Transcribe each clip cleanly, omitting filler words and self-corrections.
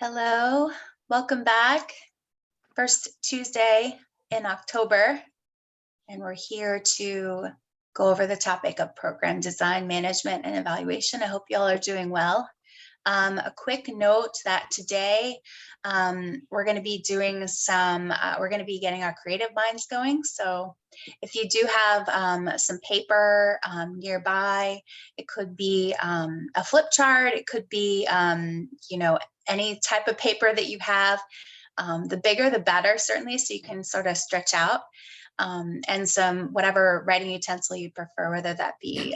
Hello, welcome back. First Tuesday in October, and we're here to go over the topic of program design, management, and evaluation. I hope y'all are doing well. A quick note that today we're going to be doing we're going to be getting our creative minds going. So if you do have some paper nearby, it could be a flip chart, it could be, any type of paper that you have. The bigger, the better, certainly, so you can sort of stretch out. And some whatever writing utensil you prefer, whether that be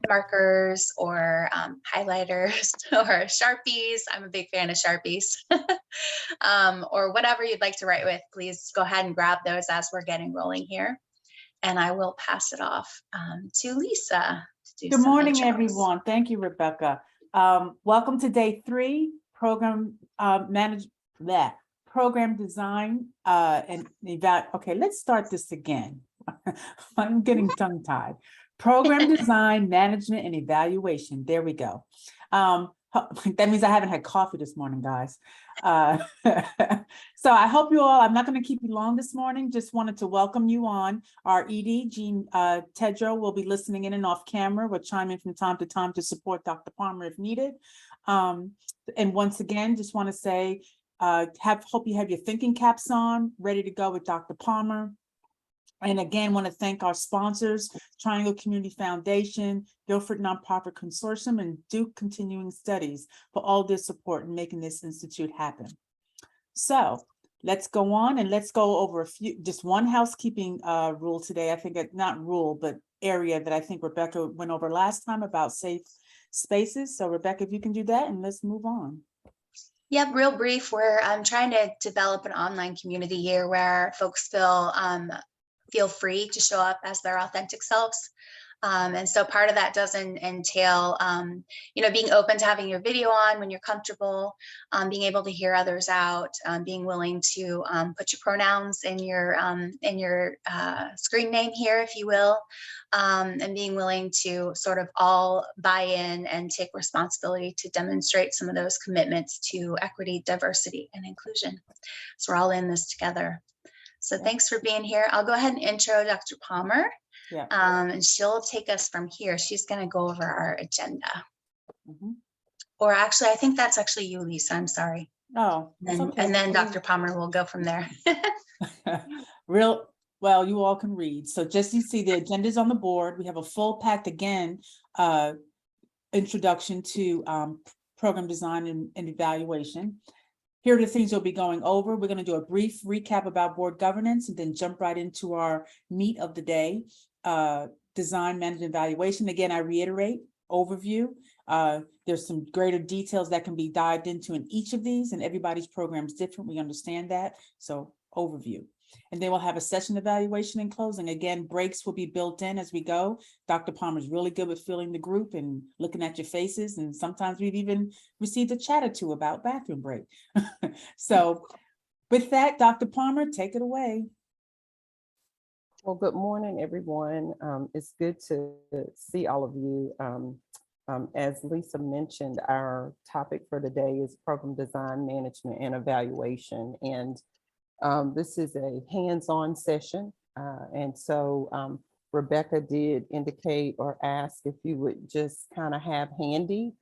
markers or highlighters or Sharpies. I'm a big fan of Sharpies. Or whatever you'd like to write with, please go ahead and grab those as we're getting rolling here. And I will pass it off to Lisa. To do Good morning, intros. everyone. Thank you, Rebecca. Welcome to day 3, program program design and evaluate. Okay, let's start this again. I'm getting tongue-tied. Program design, management, and evaluation. There we go. That means I haven't had coffee this morning, guys. So I hope you all, I'm not going to keep you long this morning. Just wanted to welcome you on. Our ED, Jean Tedrow, will be listening in and off camera. We'll chime in from time to time to support Dr. Palmer if needed. And once again, just want to say, hope you have your thinking caps on, ready to go with Dr. Palmer. And again, want to thank our sponsors, Triangle Community Foundation, Guilford Nonprofit Consortium, and Duke Continuing Studies for all their support in making this institute happen. So let's go on and let's go over just one housekeeping rule today. I think not rule, but area that I think Rebecca went over last time about safe spaces. So Rebecca, if you can do that, and let's move on. Yep, real brief. I'm trying to develop an online community here where folks feel free to show up as their authentic selves. And so part of that doesn't entail, being open to having your video on when you're comfortable, being able to hear others out, being willing to put your pronouns in your screen name here, if you will, and being willing to sort of all buy in and take responsibility to demonstrate some of those commitments to equity, diversity, and inclusion. So we're all in this together. So thanks for being here. I'll go ahead and intro Dr. Palmer. Yeah. And she'll take us from here. She's going to go over our agenda. Mm-hmm. Or actually, I think that's actually you, Lisa. I'm sorry. Oh, and then Dr. Palmer will go from there. Well, you all can read. So just you see the agenda's on the board. We have a full packed again, introduction to program design and evaluation. Here are the things we'll be going over. We're going to do a brief recap about board governance and then jump right into our meat of the day, design, management, evaluation. Again, I reiterate, overview. There's some greater details that can be dived into in each of these, and everybody's program is different. We understand that. So overview. And then we'll have a session evaluation and closing. Again, breaks will be built in as we go. Dr. Palmer's really good with filling the group and looking at your faces. And sometimes we've even received a chat or two about bathroom break. So with that, Dr. Palmer, take it away. Well, good morning, everyone. It's good to see all of you. As Lisa mentioned, our topic for today is program design, management, and evaluation. And this is a hands-on session. And so Rebecca did indicate or ask if you would just kind of have handy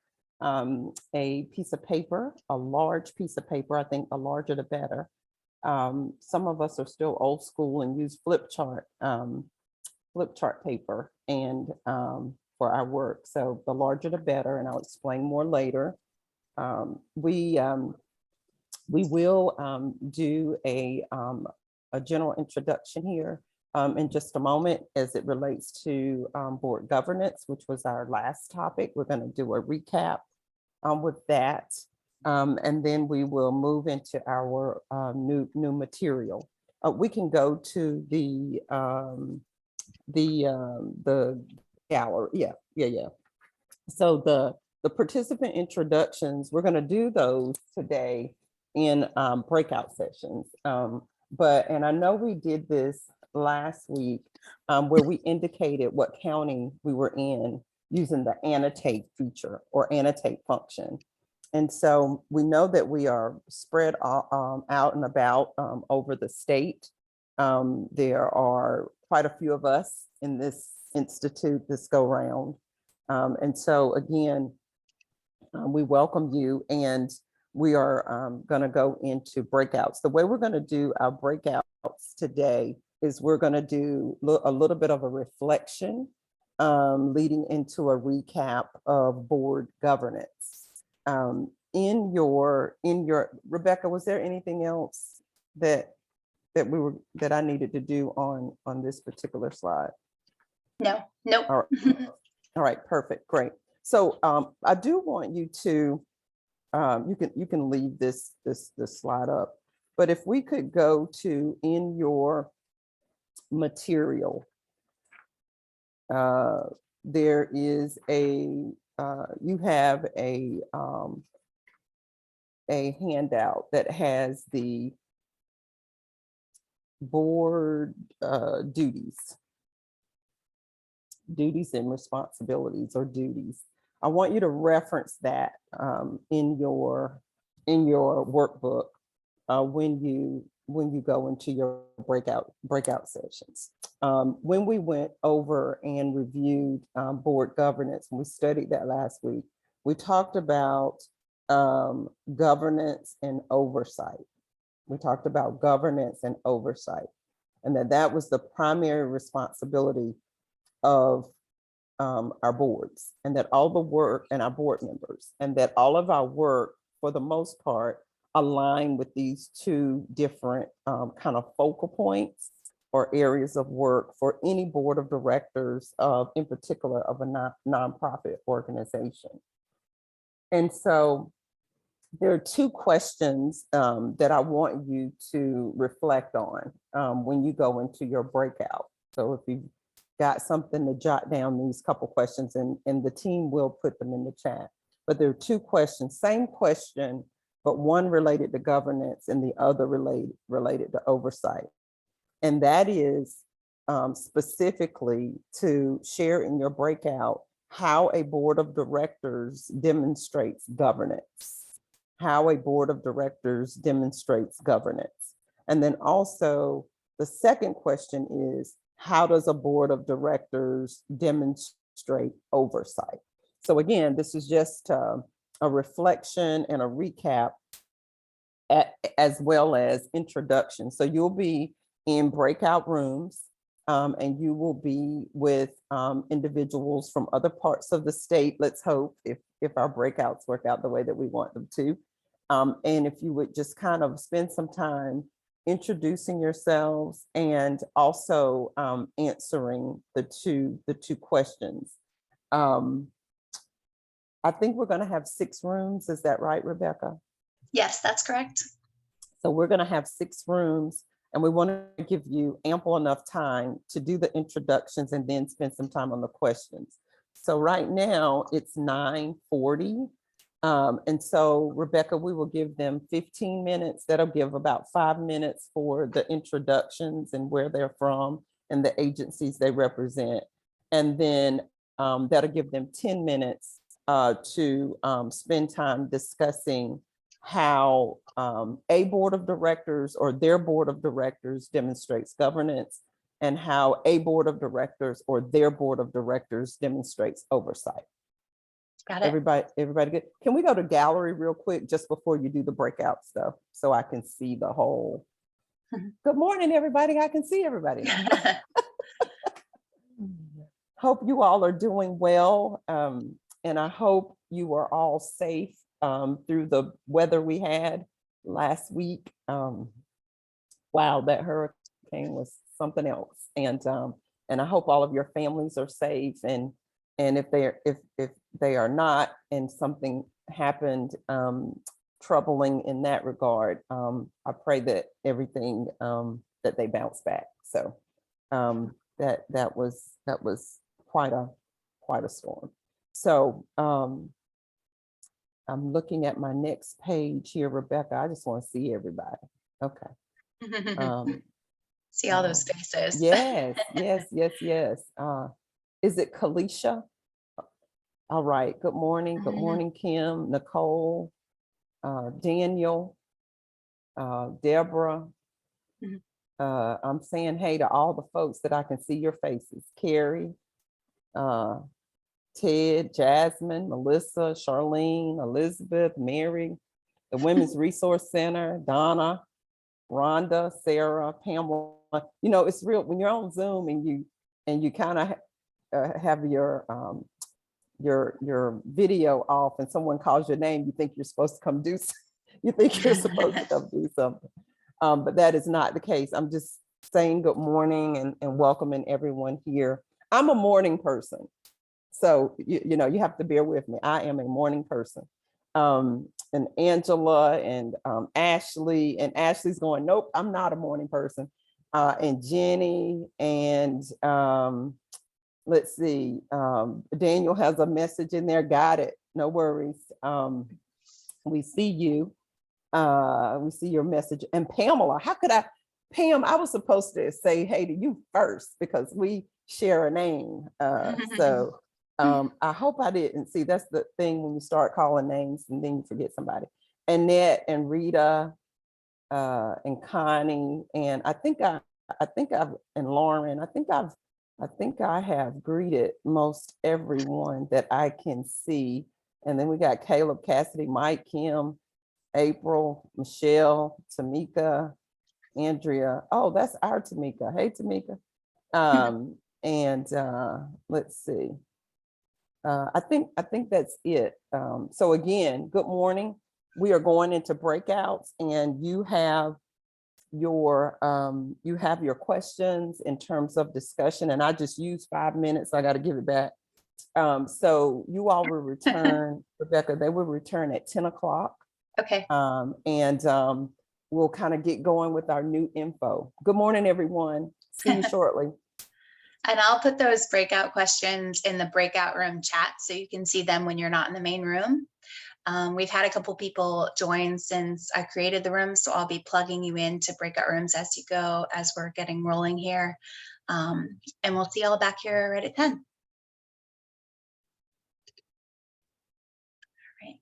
a piece of paper, a large piece of paper. I think the larger the better. Some of us are still old school and use flip chart paper and for our work. So the larger the better, and I'll explain more later. We will do a general introduction here in just a moment as it relates to board governance, which was our last topic. We're going to do a recap with that. And then we will move into our new material. We can go to the gallery. Yeah. So the participant introductions, we're going to do those today in breakout sessions. And I know we did this last week where we indicated what county we were in using the annotate feature or annotate function. And so we know that we are spread out and about over the state. There are quite a few of us in this institute this go round. And so again, we welcome you, and we are going to go into breakouts. The way we're going to do our breakouts today is we're going to do a little bit of a reflection leading into a recap of board governance. In your Rebecca, was there anything else that I needed to do on this particular slide? No, nope. All right. All right, perfect, great. So I do want you to, you can leave this slide up, but if we could go to in your material, there is you have a handout that has the board duties and responsibilities, or duties. I want you to reference that in your workbook when you go into your breakout sessions. When we went over and reviewed board governance, and we studied that last week, we talked about governance and oversight. We talked about governance and oversight, and that was the primary responsibility of our boards, and that all the work, and our board members, and that all of our work, for the most part, align with these two different kind of focal points or areas of work for any board of directors of, in particular, of a nonprofit organization. And so there are two questions that I want you to reflect on when you go into your breakout. So if you got something to jot down these couple questions, and the team will put them in the chat. But there are two questions, same question, but one related to governance and the other related to oversight. And that is specifically to share in your breakout how a board of directors demonstrates governance. How a board of directors demonstrates governance. And then also the second question is, how does a board of directors demonstrate oversight? So again, this is just a reflection and a recap as well as introduction. So you'll be in breakout rooms and you will be with individuals from other parts of the state, let's hope, if our breakouts work out the way that we want them to. And if you would just kind of spend some time introducing yourselves and also answering the two questions. I think we're going to have 6 rooms. Is that right, Rebecca? Yes, that's correct. So we're going to have 6 rooms, and we want to give you ample enough time to do the introductions and then spend some time on the questions. So right now it's 9:40. And so, Rebecca, we will give them 15 minutes. That'll give about 5 minutes for the introductions and where they're from and the agencies they represent. And then that'll give them 10 minutes to spend time discussing how a board of directors or their board of directors demonstrates governance, and how a board of directors or their board of directors demonstrates oversight. Got it. Everybody good? Can we go to gallery real quick just before you do the breakout stuff so I can see the whole? Good morning, everybody. I can see everybody. Hope you all are doing well. And I hope you are all safe through the weather we had last week. Wow, that hurricane was something else. And I hope all of your families are safe. And if they are not, and something happened troubling in that regard, I pray that everything that they bounce back. So that was quite a storm. So I'm looking at my next page here, Rebecca. I just want to see everybody. Okay. See all those faces. Yes. Is it Kalisha? All right. Good morning. Good morning, Kim, Nicole, Daniel, Deborah. Mhm. I'm saying hey to all the folks that I can see your faces. Carrie, Ted, Jasmine, Melissa, Charlene, Elizabeth, Mary, the Women's Resource Center, Donna, Rhonda, Sarah, Pamela. You know, it's real when you're on Zoom and you kind of have your video off and someone calls your name, you think you're supposed to come do you think you're supposed to come do something. But that is not the case. I'm just saying good morning and welcoming everyone here. I'm a morning person. So, you know, you have to bear with me. I am a morning person. And Angela and Ashley, and Ashley's going, nope, I'm not a morning person. And Jenny and let's see, Daniel has a message in there. Got it. No worries. We see you. We see your message. And Pamela, how could Pam, I was supposed to say hey to you first because we share a name. So I hope I didn't. See, that's the thing when you start calling names and then you forget somebody. Annette and Rita and Connie, and I think I've and Lauren, I think I have greeted most everyone that I can see. And then we got Caleb, Cassidy, Mike, Kim, April, Michelle, Tamika, Andrea. Oh, that's our Tamika. Hey, Tamika. And let's see. I think that's it. So again, good morning. We are going into breakouts, and you have your questions in terms of discussion. And I just used 5 minutes. I got to give it back. So you all will return, Rebecca. They will return at 10 o'clock. Okay. And we'll kind of get going with our new info. Good morning, everyone. See you shortly. And I'll put those breakout questions in the breakout room chat so you can see them when you're not in the main room. We've had a couple people join since I created the room, so I'll be plugging you into breakout rooms as you go, as we're getting rolling here. And we'll see you all back here right at 10. All right.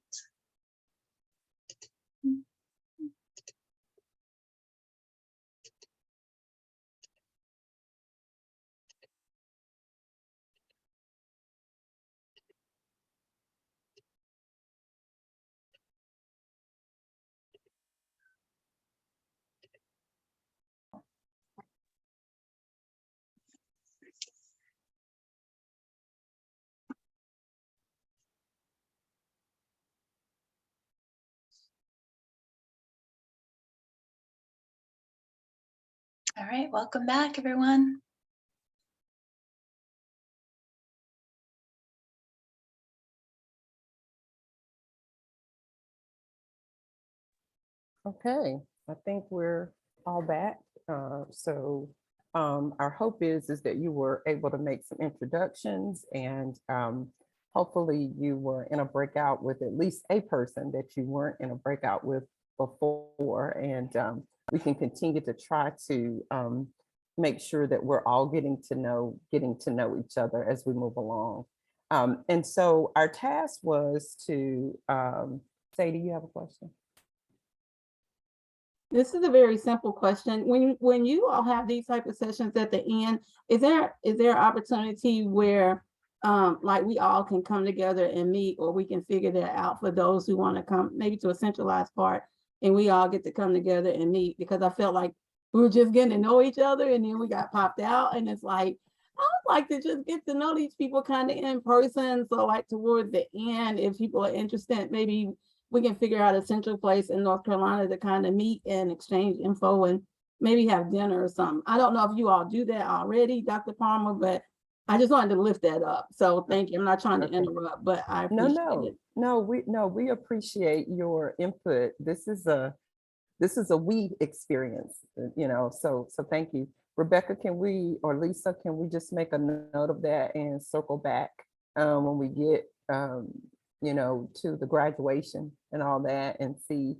All right, welcome back, everyone. Okay, I think we're all back. Our hope is that you were able to make some introductions, and hopefully you were in a breakout with at least a person that you weren't in a breakout with before. And we can continue to try to make sure that we're all getting to know each other as we move along. And so our task was to say, do you have a question? This is a very simple question. When you all have these type of sessions at the end, is there opportunity where like we all can come together and meet, or we can figure that out for those who want to come maybe to a centralized part and we all get to come together and meet? Because I felt like we were just getting to know each other and then we got popped out, and it's like, I would like to just get to know these people kind of in person. So like toward the end, if people are interested, maybe we can figure out a central place in North Carolina to kind of meet and exchange info and maybe have dinner or something. I don't know if you all do that already, Dr. Palmer, but I just wanted to lift that up. So thank you. I'm not trying to interrupt, but I appreciate it. We appreciate your input. This is a we experience, you know, so thank you. Rebecca, or Lisa, can we just make a note of that and circle back when we get you know, to the graduation and all that, and see.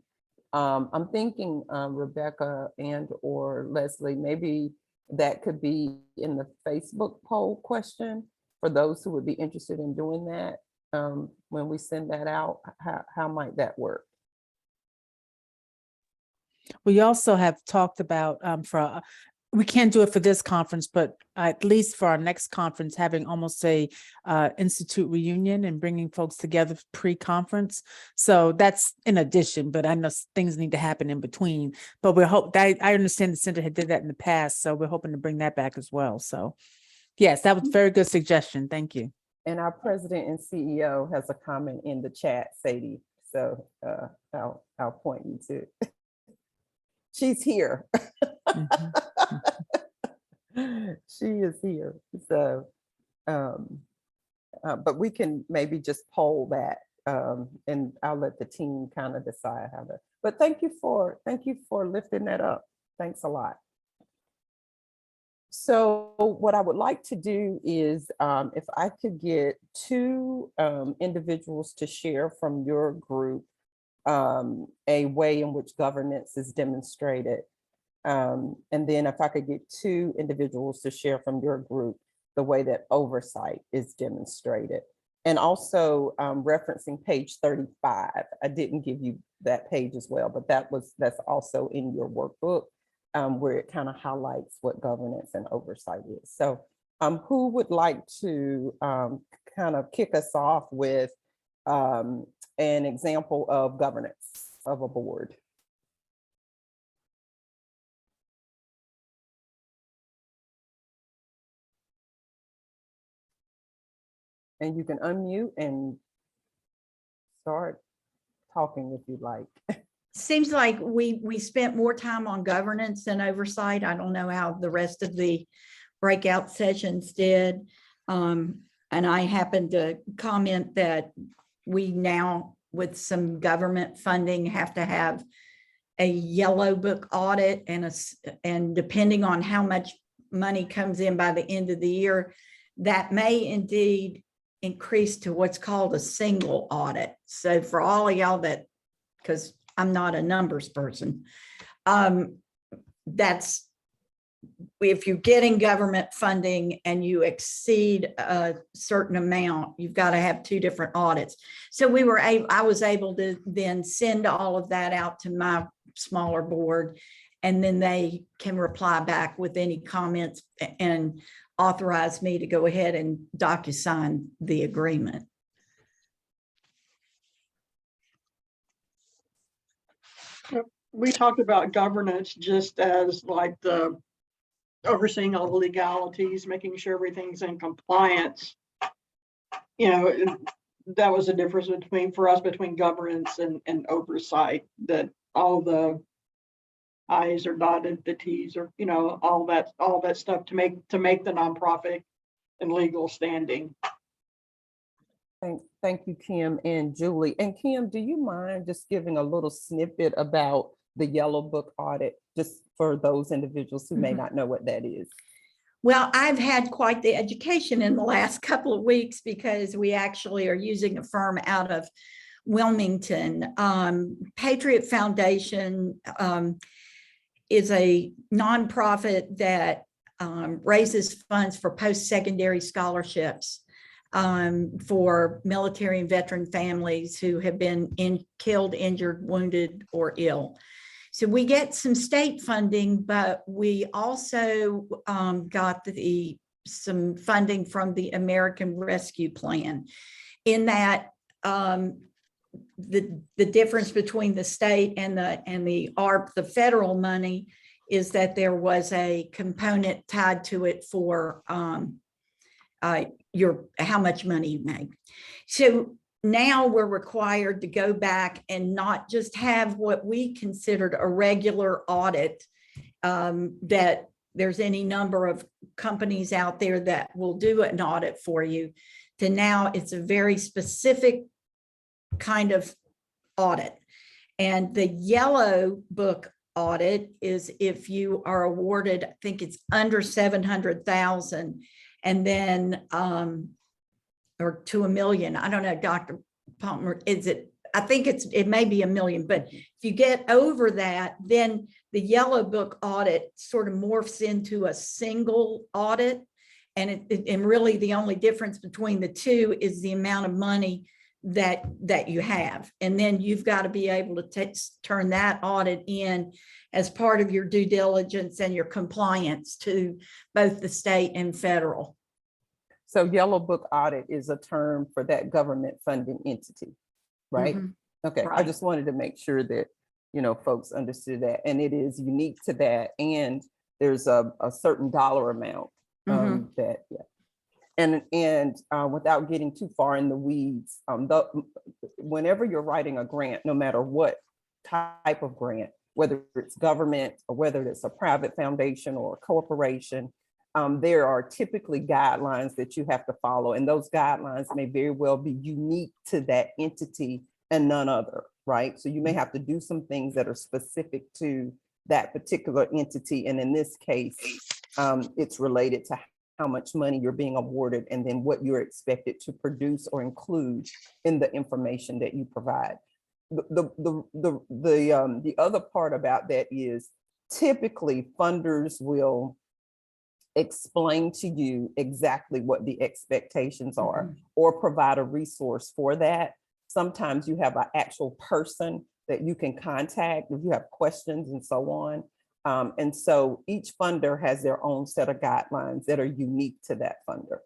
I'm thinking Rebecca and or Leslie, maybe that could be in the Facebook poll question for those who would be interested in doing that. When we send that out, how might that work? We also have talked about we can't do it for this conference, but at least for our next conference, having almost a institute reunion and bringing folks together pre-conference. So that's in addition, but I know things need to happen in between. But I understand the center had did that in the past, so we're hoping to bring that back as well. So yes, that was a very good suggestion. Thank you. And our president and CEO has a comment in the chat, Sadie. So I'll point you to. She's here. Mhm. She is here. So, but we can maybe just poll that, and I'll let the team kind of decide how to. But thank you for lifting that up. Thanks a lot. So what I would like to do is, if I could get two individuals to share from your group a way in which governance is demonstrated. And then if I could get two individuals to share from your group the way that oversight is demonstrated. And also referencing page 35. I didn't give you that page as well, but that's also in your workbook, where it kind of highlights what governance and oversight is. So who would like to kind of kick us off with an example of governance of a board? And you can unmute and start talking if you'd like. Seems like we spent more time on governance than oversight. I don't know how the rest of the breakout sessions did. And I happened to comment that we now, with some government funding, have to have a yellow book audit, and depending on how much money comes in by the end of the year, that may indeed increase to what's called a single audit. So for all of y'all that, because I'm not a numbers person, that's if you're getting government funding and you exceed a certain amount, you've got to have two different audits. So I was able to then send all of that out to my smaller board, and then they can reply back with any comments and authorize me to go ahead and DocuSign the agreement. We talked about governance just as like the overseeing all the legalities, making sure everything's in compliance. You know, that was the difference for us between governance and oversight, that all the I's are dotted, the T's are, you know, all that stuff to make the nonprofit and legal standing. Thank you, Kim and Julie. And Kim, do you mind just giving a little snippet about the Yellow Book audit, just for those individuals who may not know what that is? Well, I've had quite the education in the last couple of weeks, because we actually are using a firm out of Wilmington. Patriot Foundation is a nonprofit that raises funds for post-secondary scholarships for military and veteran families who have been killed, injured, wounded, or ill. So we get some state funding, but we also got some funding from the American Rescue Plan. In that, the difference between the state and the ARP, the federal money, is that there was a component tied to it for how much money you make. So now we're required to go back and not just have what we considered a regular audit, that there's any number of companies out there that will do an audit for you, to now it's a very specific kind of audit. And the Yellow Book audit is if you are awarded, I think it's under 700,000, and then or to $1 million. I don't know, Dr. Palmer, I think it may be $1 million, but if you get over that, then the Yellow Book audit sort of morphs into a single audit. And really the only difference between the two is the amount of money that you have. And then you've got to be able to turn that audit in as part of your due diligence and your compliance to both the state and federal. So Yellow Book audit is a term for that government funding entity, right? Mhm. Okay, I Right. just wanted to make sure that, folks understood that, and it is unique to that, and there's a certain dollar amount Mhm. that, yeah. And without getting too far in the weeds, whenever you're writing a grant, no matter what type of grant, whether it's government or whether it's a private foundation or a corporation, there are typically guidelines that you have to follow, and those guidelines may very well be unique to that entity and none other, right? So you may have to do some things that are specific to that particular entity, and in this case, it's related to how much money you're being awarded and then what you're expected to produce or include in the information that you provide. The other part about that is typically funders will explain to you exactly what the expectations are or provide a resource for that. Sometimes you have an actual person that you can contact if you have questions and so on. And so each funder has their own set of guidelines that are unique to that funder.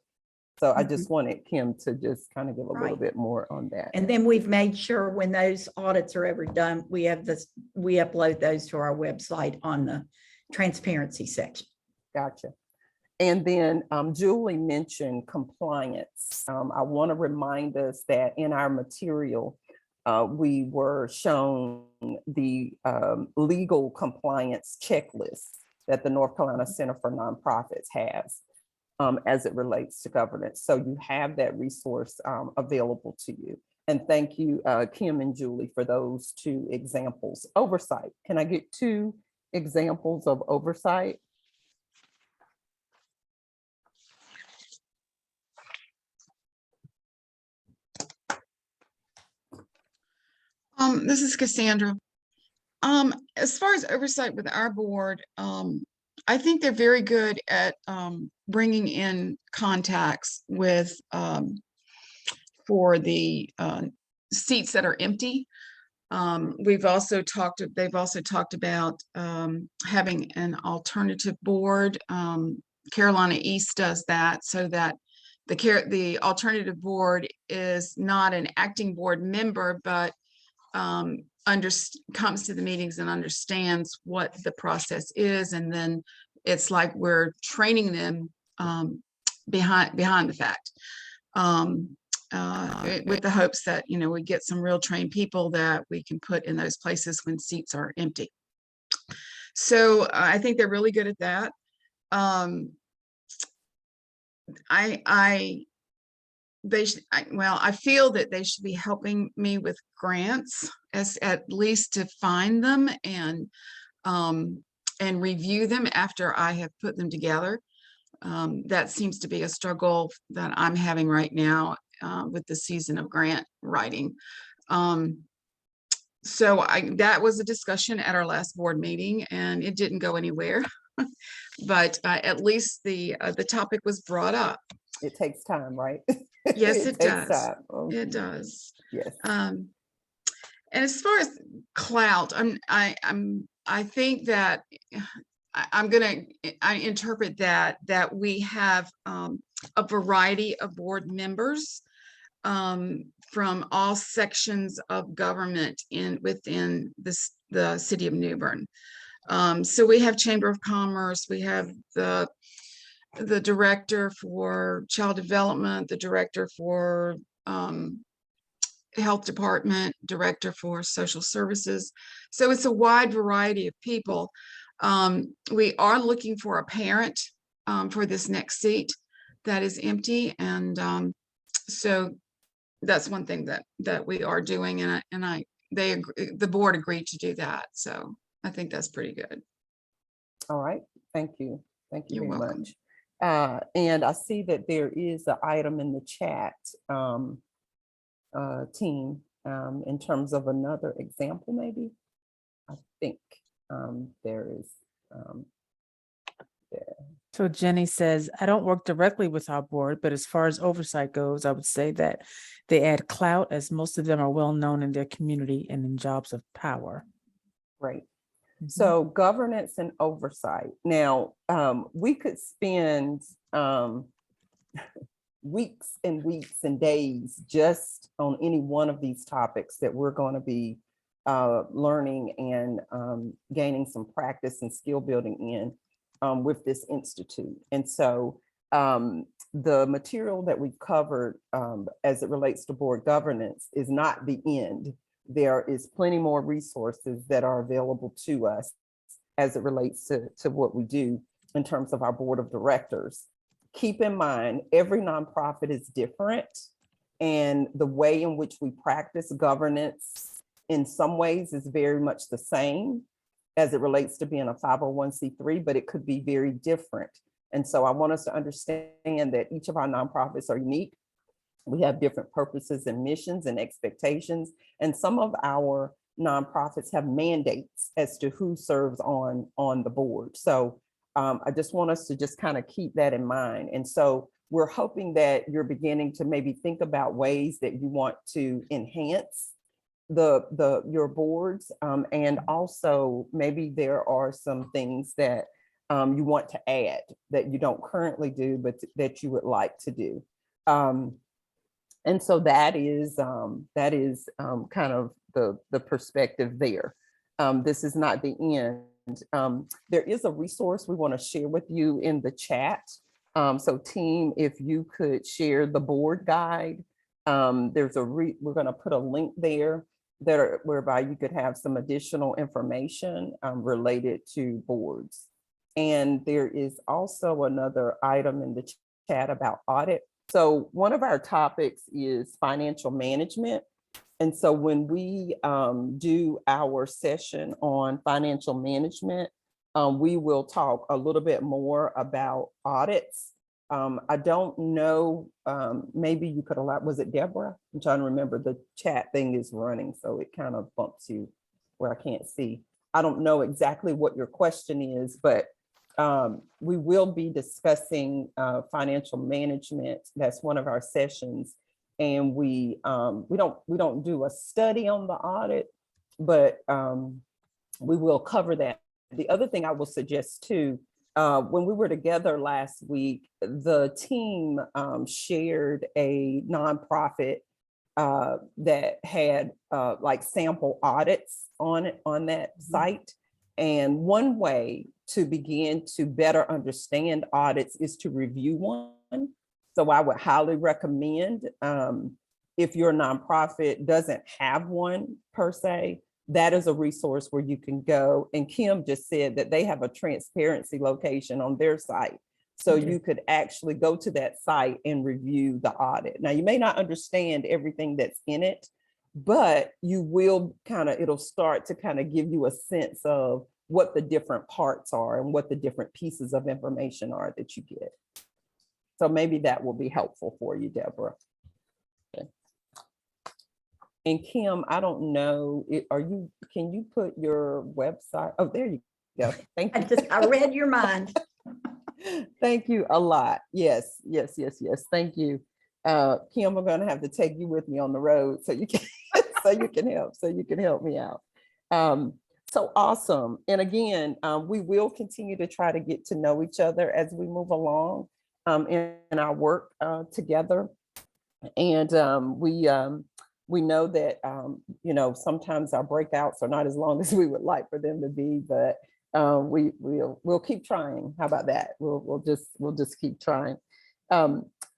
So I just wanted Kim to just kind of give a little Right. bit more on that. And then we've made sure when those audits are ever done, we upload those to our website on the transparency section. Gotcha. And then Julie mentioned compliance. I want to remind us that in our material, we were shown the legal compliance checklist that the North Carolina Center for Nonprofits has as it relates to governance. So you have that resource available to you. And thank you, Kim and Julie, for those two examples. Oversight. Can I get 2 examples of oversight? This is Cassandra. As far as oversight with our board, I think they're very good at bringing in contacts with for the seats that are empty. They've also talked about having an alternative board. Carolina East does that so that the alternative board is not an acting board member, but comes to the meetings and understands what the process is, and then it's like we're training them behind the fact, with the hopes that we get some real trained people that we can put in those places when seats are empty. So I think they're really good at that. I feel that they should be helping me with grants, as at least to find them and review them after I have put them together. That seems to be a struggle that I'm having right now with the season of grant writing. So that was a discussion at our last board meeting, and it didn't go anywhere. But at least the topic was brought up. It takes time, right? Yes, it takes does. time. Okay. It does. Yes. And as far as clout, I think that I interpret that we have a variety of board members from all sections of government within the city of New Bern. So we have Chamber of Commerce, we have the director for child development, the director for health department, director for social services. So it's a wide variety of people. We are looking for a parent for this next seat that is empty, and so that's one thing that we are doing, and the board agreed to do that. So I think that's pretty good. All right. Thank you. Thank you You're very welcome. much. And I see that there is an item in the chat team in terms of another example, maybe. I think there is there. So Jenny says, I don't work directly with our board, but as far as oversight goes, I would say that they add clout as most of them are well-known in their community and in jobs of power. Right. Mhm. So governance and oversight. Now, we could spend weeks and weeks and days just on any one of these topics that we're going to be learning and gaining some practice and skill building in with this institute. And so the material that we've covered as it relates to board governance is not the end. There is plenty more resources that are available to us as it relates to what we do in terms of our board of directors. Keep in mind, every nonprofit is different, and the way in which we practice governance in some ways is very much the same as it relates to being a 501c3, but it could be very different. And so I want us to understand that each of our nonprofits are unique. We have different purposes and missions and expectations, and some of our nonprofits have mandates as to who serves on the board. So I just want us to just kind of keep that in mind. And so we're hoping that you're beginning to maybe think about ways that you want to enhance your boards, and also maybe there are some things that you want to add that you don't currently do, but that you would like to do. And so that is kind of the perspective there. This is not the end. There is a resource we want to share with you in the chat. So team, if you could share the board guide, we're going to put a link there whereby you could have some additional information related to boards. And there is also another item in the chat about audit. So one of our topics is financial management. And so when we do our session on financial management, we will talk a little bit more about audits. I don't know, maybe you could allow, was it Deborah? I'm trying to remember, the chat thing is running, so it kind of bumps you where I can't see. I don't know exactly what your question is, but we will be discussing financial management. That's one of our sessions. And we don't do a study on the audit, but we will cover that. The other thing I will suggest too, when we were together last week, the team shared a nonprofit that had like sample audits on that site. And one way to begin to better understand audits is to review one. So I would highly recommend, if your nonprofit doesn't have one per se, that is a resource where you can go. And Kim just said that they have a transparency location on their site. So you could actually go to that site and review the audit. Now, you may not understand everything that's in it, but you will it'll start to kind of give you a sense of what the different parts are and what the different pieces of information are that you get. So maybe that will be helpful for you, Deborah. Okay. And Kim, I don't know, can you put your website? Oh, there you go. Thank you. I read your mind. Thank you a lot. Yes. Thank you. Kim, I'm gonna have to take you with me on the road so you can so you can help me out. So awesome. And again, we will continue to try to get to know each other as we move along in our work together. And we know that sometimes our breakouts are not as long as we would like for them to be, but we'll keep trying. How about that? We'll just keep trying.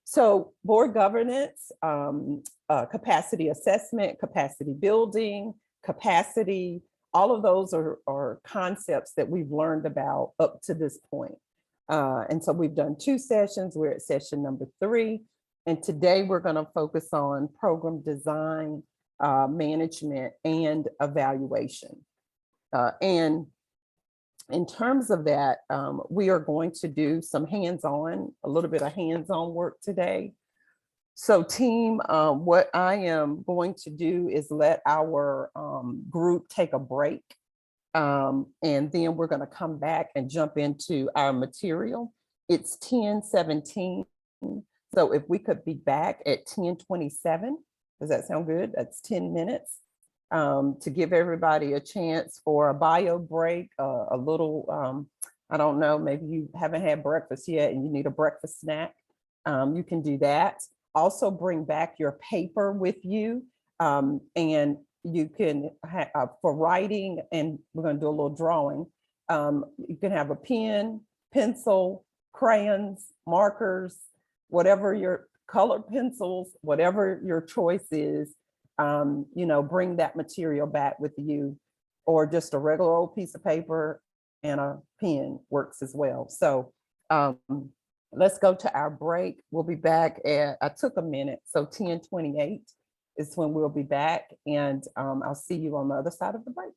So board governance, capacity assessment, capacity building, capacity, all of those are concepts that we've learned about up to this point. And so we've done 2 sessions. We're at session number 3. And today we're going to focus on program design, management, and evaluation. And in terms of that, we are going to do some a little bit of hands-on work today. So team, what I am going to do is let our group take a break. And then we're going to come back and jump into our material. It's 10:17. So if we could be back at 10:27, does that sound good? That's 10 minutes. To give everybody a chance for a bio break, a little, I don't know, maybe you haven't had breakfast yet and you need a breakfast snack. You can do that. Also bring back your paper with you. And you can have, for writing, and we're going to do a little drawing. You can have a pen, pencil, crayons, markers, whatever your colored pencils, whatever your choice is, bring that material back with you, or just a regular old piece of paper and a pen works as well. So let's go to our break. We'll be back at, I took a minute, so 10:28 is when we'll be back, and I'll see you on the other side of the break.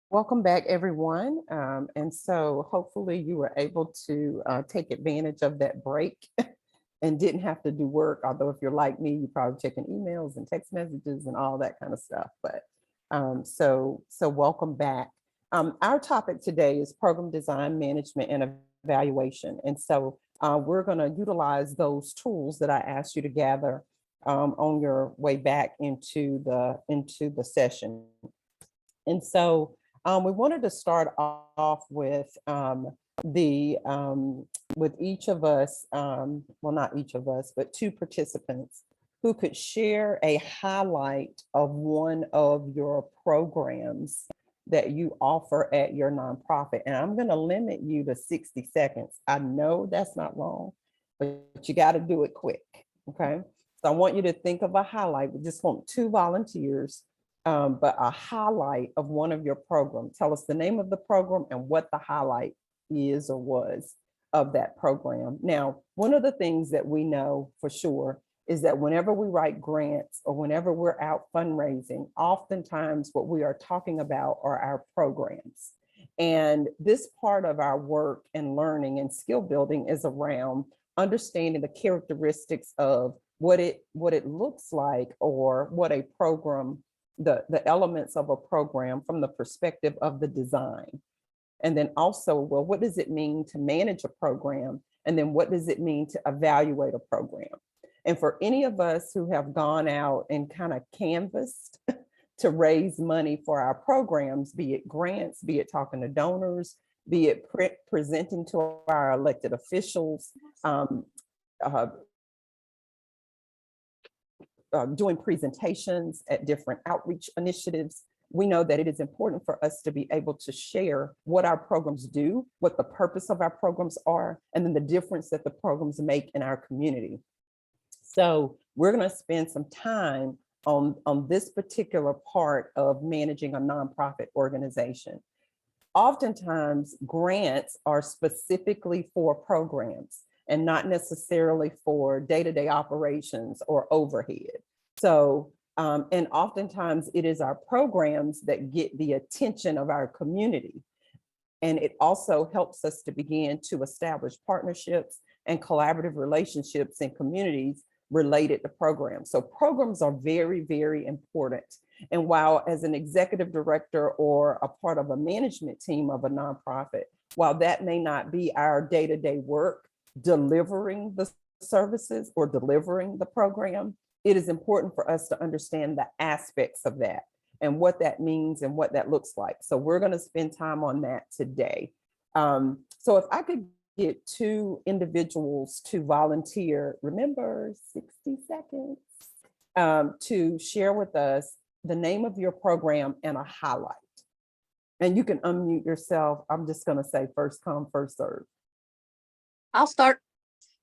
Welcome back, everyone. And so hopefully you were able to take advantage of that break and didn't have to do work. Although if you're like me, you're probably checking emails and text messages and all that kind of stuff. But so welcome back. Our topic today is program design, management, and evaluation. And so we're going to utilize those tools that I asked you to gather on your way back into the session. And so we wanted to start off with with each of us, well, not each of us, but two participants who could share a highlight of one of your programs that you offer at your nonprofit. And I'm going to limit you to 60 seconds. I know that's not long, but you got to do it quick. Okay. So I want you to think of a highlight. We just want 2 volunteers. But a highlight of one of your programs. Tell us the name of the program and what the highlight is or was of that program. Now, one of the things that we know for sure is that whenever we write grants or whenever we're out fundraising, oftentimes what we are talking about are our programs. And this part of our work and learning and skill building is around understanding the characteristics of what it looks like, or what a program, the elements of a program from the perspective of the design. And then also, well, what does it mean to manage a program? And then what does it mean to evaluate a program? And for any of us who have gone out and kind of canvassed to raise money for our programs, be it grants, be it talking to donors, be it presenting to our elected officials, doing presentations at different outreach initiatives, we know that it is important for us to be able to share what our programs do, what the purpose of our programs are, and then the difference that the programs make in our community. So we're going to spend some time on this particular part of managing a nonprofit organization. Oftentimes, grants are specifically for programs and not necessarily for day-to-day operations or overhead. So, and oftentimes it is our programs that get the attention of our community. And it also helps us to begin to establish partnerships and collaborative relationships in communities related to programs. So programs are very, very important. And while as an executive director or a part of a management team of a nonprofit, while that may not be our day-to-day work, delivering the services or delivering the program, it is important for us to understand the aspects of that and what that means and what that looks like. So we're going to spend time on that today. So if I could get 2 individuals to volunteer, remember 60 seconds, to share with us the name of your program and a highlight. And you can unmute yourself. I'm just going to say first come, first serve. I'll start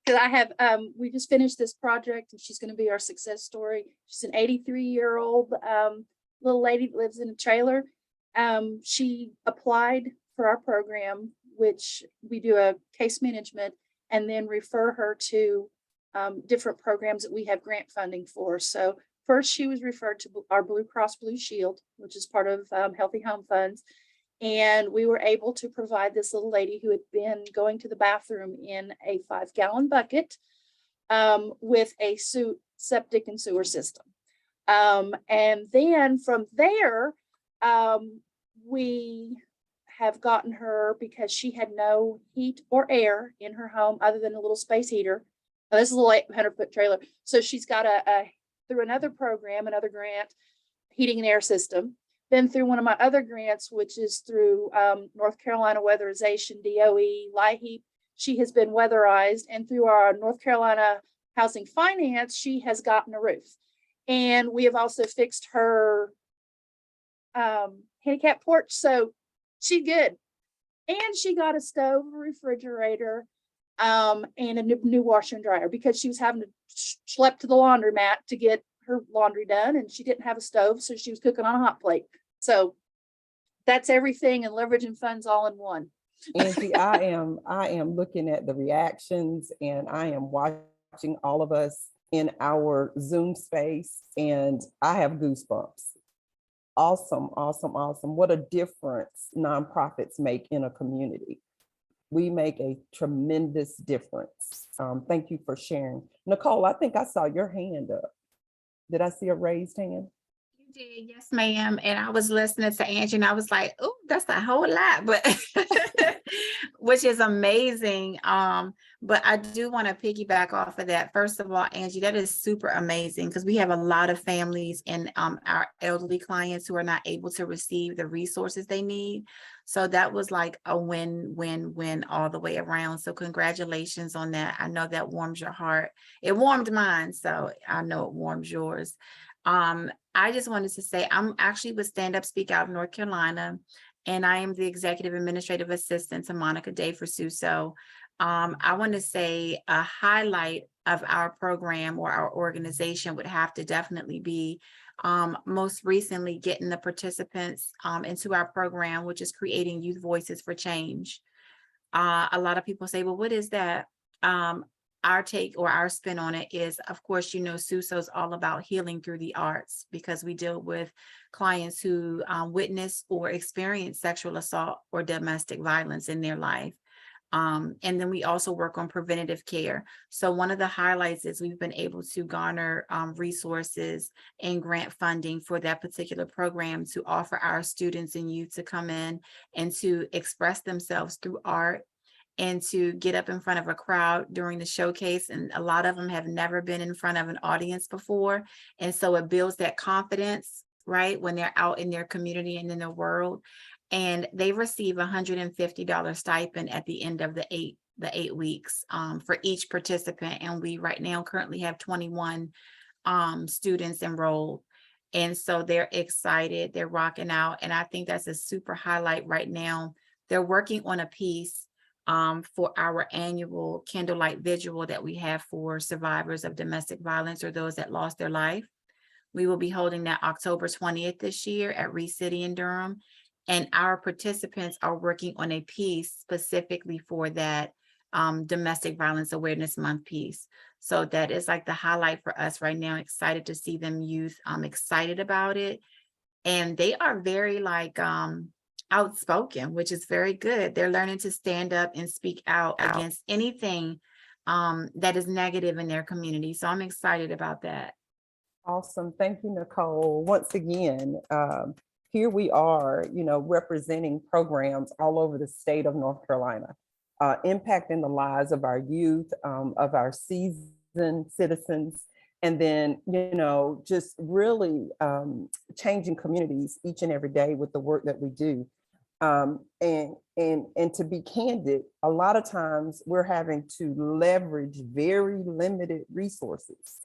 because I have, we just finished this project and she's going to be our success story. She's an 83-year-old little lady that lives in a trailer. She applied for our program, which we do a case management and then refer her to different programs that we have grant funding for. So first she was referred to our Blue Cross Blue Shield, which is part of Healthy Home Funds. And we were able to provide this little lady who had been going to the bathroom in a 5-gallon bucket with a septic and sewer system. And then from there, we have gotten her, because she had no heat or air in her home other than a little space heater. Now, this is a little 800-foot trailer. So she's got through another program, another grant, heating and air system. Then through one of my other grants, which is through North Carolina Weatherization, DOE, LIHEAP, she has been weatherized. And through our North Carolina Housing Finance, she has gotten a roof. And we have also fixed her handicap porch. So she's good. And she got a stove, a refrigerator, and a new washer and dryer, because she was having to schlep to the laundromat to get her laundry done, and she didn't have a stove, so she was cooking on a hot plate. So that's everything, and leveraging funds all in one. Angie, I am looking at the reactions, and I am watching all of us in our Zoom space, and I have goosebumps. Awesome, awesome, awesome. What a difference nonprofits make in a community. We make a tremendous difference. Thank you for sharing. Nicole, I think I saw your hand up. Did I see a raised hand? You did, yes, ma'am. And I was listening to Angie and I was like, oh, that's a whole lot, but which is amazing. But I do want to piggyback off of that. First of all, Angie, that is super amazing, because we have a lot of families and our elderly clients who are not able to receive the resources they need. So that was like a win all the way around. So congratulations on that. I know that warms your heart. It warmed mine, so I know it warms yours. I just wanted to say I'm actually with Stand Up Speak Out of North Carolina, and I am the executive administrative assistant to Monica Day for SUSO. I want to say a highlight of our program or our organization would have to definitely be most recently getting the participants into our program, which is creating Youth Voices for Change. A lot of people say, well, what is that? Our take or our spin on it is, of course, SUSO is all about healing through the arts, because we deal with clients who witness or experience sexual assault or domestic violence in their life. And then we also work on preventative care. So one of the highlights is we've been able to garner resources and grant funding for that particular program to offer our students and youth to come in and to express themselves through art, and to get up in front of a crowd during the showcase. And a lot of them have never been in front of an audience before. And so it builds that confidence, right, when they're out in their community and in the world. And they receive $150 stipend at the end of the eight weeks for each participant. And we right now currently have 21 students enrolled. And so they're excited, they're rocking out. And I think that's a super highlight right now. They're working on a piece for our annual candlelight vigil that we have for survivors of domestic violence or those that lost their life. We will be holding that October 20th this year at Reed City in Durham. And our participants are working on a piece specifically for that Domestic Violence Awareness Month piece. So that is like the highlight for us right now. Excited to see them youth. I'm excited about it. And they are very outspoken, which is very good. They're learning to stand up and speak out against anything that is negative in their community. So I'm excited about that. Awesome. Thank you, Nicole. Once again, here we are, representing programs all over the state of North Carolina, impacting the lives of our youth, of our seasoned citizens, and then, just really changing communities each and every day with the work that we do. And to be candid, a lot of times we're having to leverage very limited resources.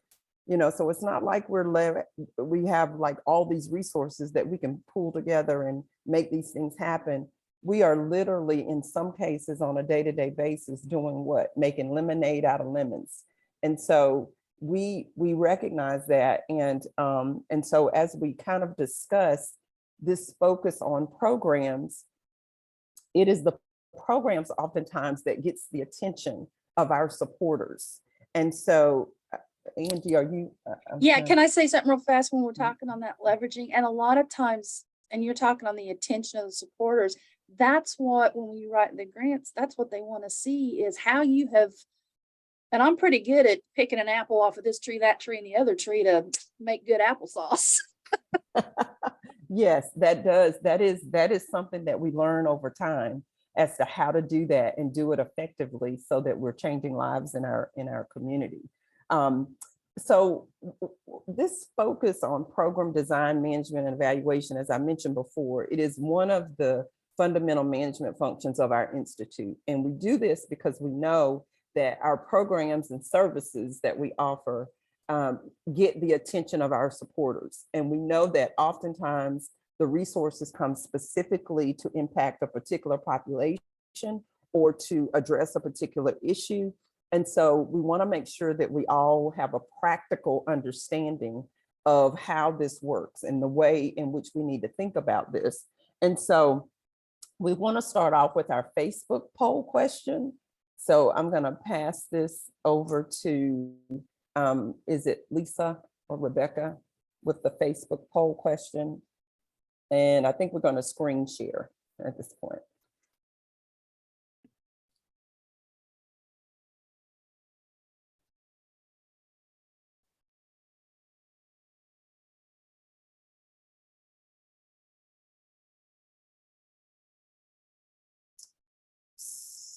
So it's not like we have like all these resources that we can pull together and make these things happen. We are literally, in some cases, on a day-to-day basis doing what? Making lemonade out of lemons. And so we recognize that. And so as we kind of discuss this focus on programs, it is the programs oftentimes that gets the attention of our supporters. And so Angie, are you? Yeah, can I say something real fast when we're talking on that leveraging? And a lot of times and you're talking on the attention of the supporters, that's what, when we write the grants, that's what they want to see is how you have, and I'm pretty good at picking an apple off of this tree, that tree, and the other tree to make good applesauce. Yes, that does. That is something that we learn over time as to how to do that and do it effectively so that we're changing lives in our community. So this focus on program design, management, and evaluation, as I mentioned before, it is one of the fundamental management functions of our institute. And we do this because we know that our programs and services that we offer get the attention of our supporters. And we know that oftentimes the resources come specifically to impact a particular population or to address a particular issue. And so we want to make sure that we all have a practical understanding of how this works and the way in which we need to think about this. And so we want to start off with our Facebook poll question. So I'm going to pass this over to, is it Lisa or Rebecca with the Facebook poll question? And I think we're going to screen share at this point.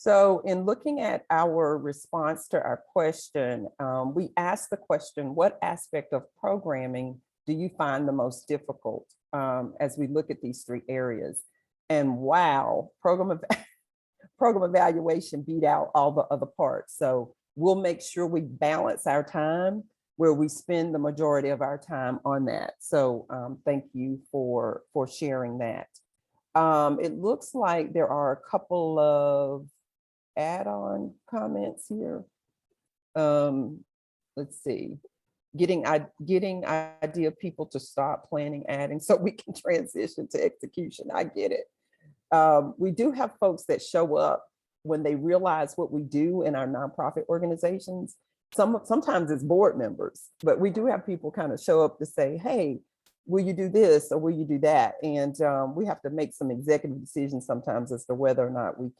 So in looking at our response to our question, we asked the question, what aspect of programming do you find the most difficult as we look at these three areas? And wow, program evaluation beat out all the other parts. So we'll make sure we balance our time where we spend the majority of our time on that. So thank you for sharing that. It looks like there are a couple of add-on comments here. Let's see, getting idea people to stop planning adding so we can transition to execution. I get it. We do have folks that show up when they realize what we do in our nonprofit organizations. Sometimes it's board members, but we do have people kind of show up to say, hey, will you do this or will you do that? And we have to make some executive decisions sometimes as to whether or not we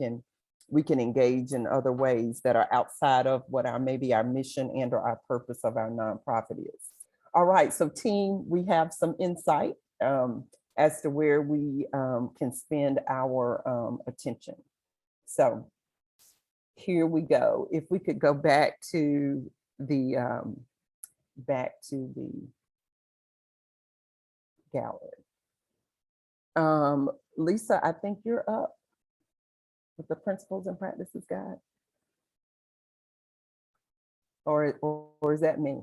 can engage in other ways that are outside of what maybe our mission and or our purpose of our nonprofit is. All right, so team, we have some insight as to where we can spend our attention. So here we go. If we could go back to the gallery. Lisa, I think you're up with the Principles and Practices Guide. Or is that me?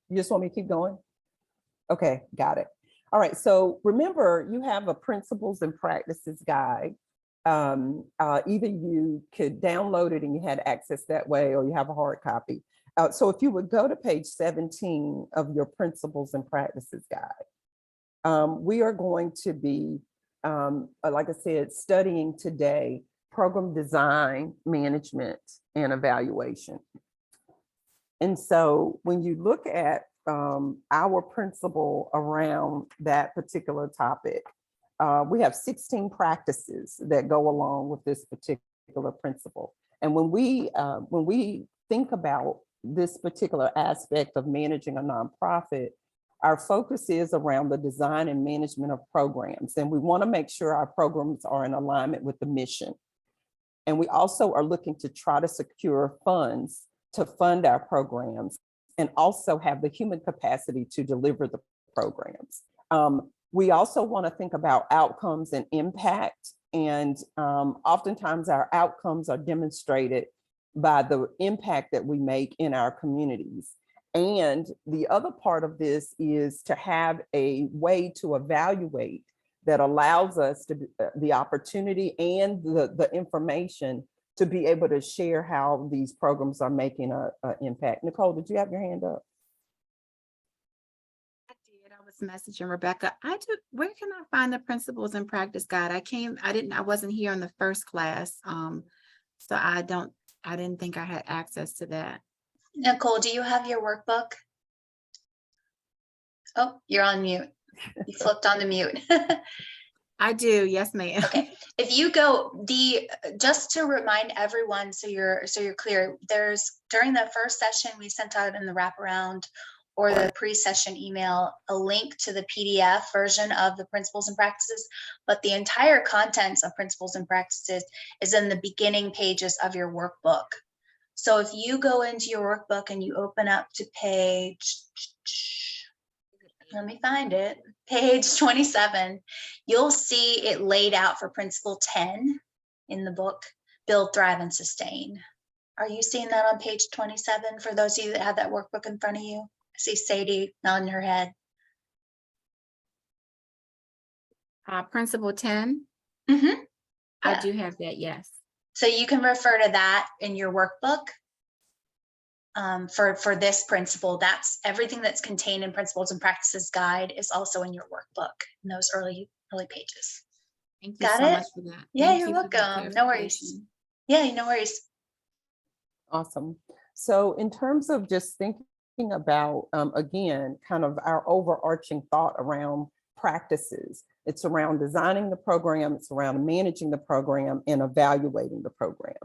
You just want me to keep going? Okay, got it. All right, so remember, you have a Principles and Practices Guide. Either you could download it and you had access that way, or you have a hard copy. So if you would go to page 17 of your Principles and Practices Guide, we are going to be, like I said, studying today program design, management, and evaluation. And so when you look at our principle around that particular topic, we have 16 practices that go along with this particular principle. And when we think about this particular aspect of managing a nonprofit, our focus is around the design and management of programs. And we want to make sure our programs are in alignment with the mission. And we also are looking to try to secure funds to fund our programs and also have the human capacity to deliver the programs. We also want to think about outcomes and impact. And oftentimes our outcomes are demonstrated by the impact that we make in our communities. And the other part of this is to have a way to evaluate that allows us to the opportunity and the information to be able to share how these programs are making an impact. Nicole, did you have your hand up? I did. I was messaging Rebecca. Where can I find the Principles and Practice Guide? I wasn't here in the first class. So I didn't think I had access to that. Nicole, do you have your workbook? Oh, you're on mute. You flipped on the mute. I do, yes, ma'am. Okay, if you go just to remind everyone, so you're clear, during the first session, we sent out in the wraparound or the pre-session email, a link to the PDF version of the principles and practices, but the entire contents of principles and practices is in the beginning pages of your workbook. So if you go into your workbook and you open up to page, let me find it, page 27, you'll see it laid out for principle 10 in the book, Build, Thrive, and Sustain. Are you seeing that on page 27 for those of you that have that workbook in front of you? I see Sadie nodding her head. Principle 10, Mhm. I Yeah. do have that, yes. So you can refer to that in your workbook for this principle. That's everything that's contained in Principles and Practices Guide is also in your workbook in those early pages. Thank you Got so it? much for that. Yeah, Thank you're you for that welcome. No worries. clarification. Yeah, no worries. Awesome. So in terms of just thinking about, again, kind of our overarching thought around practices, it's around designing the program, it's around managing the program and evaluating the program.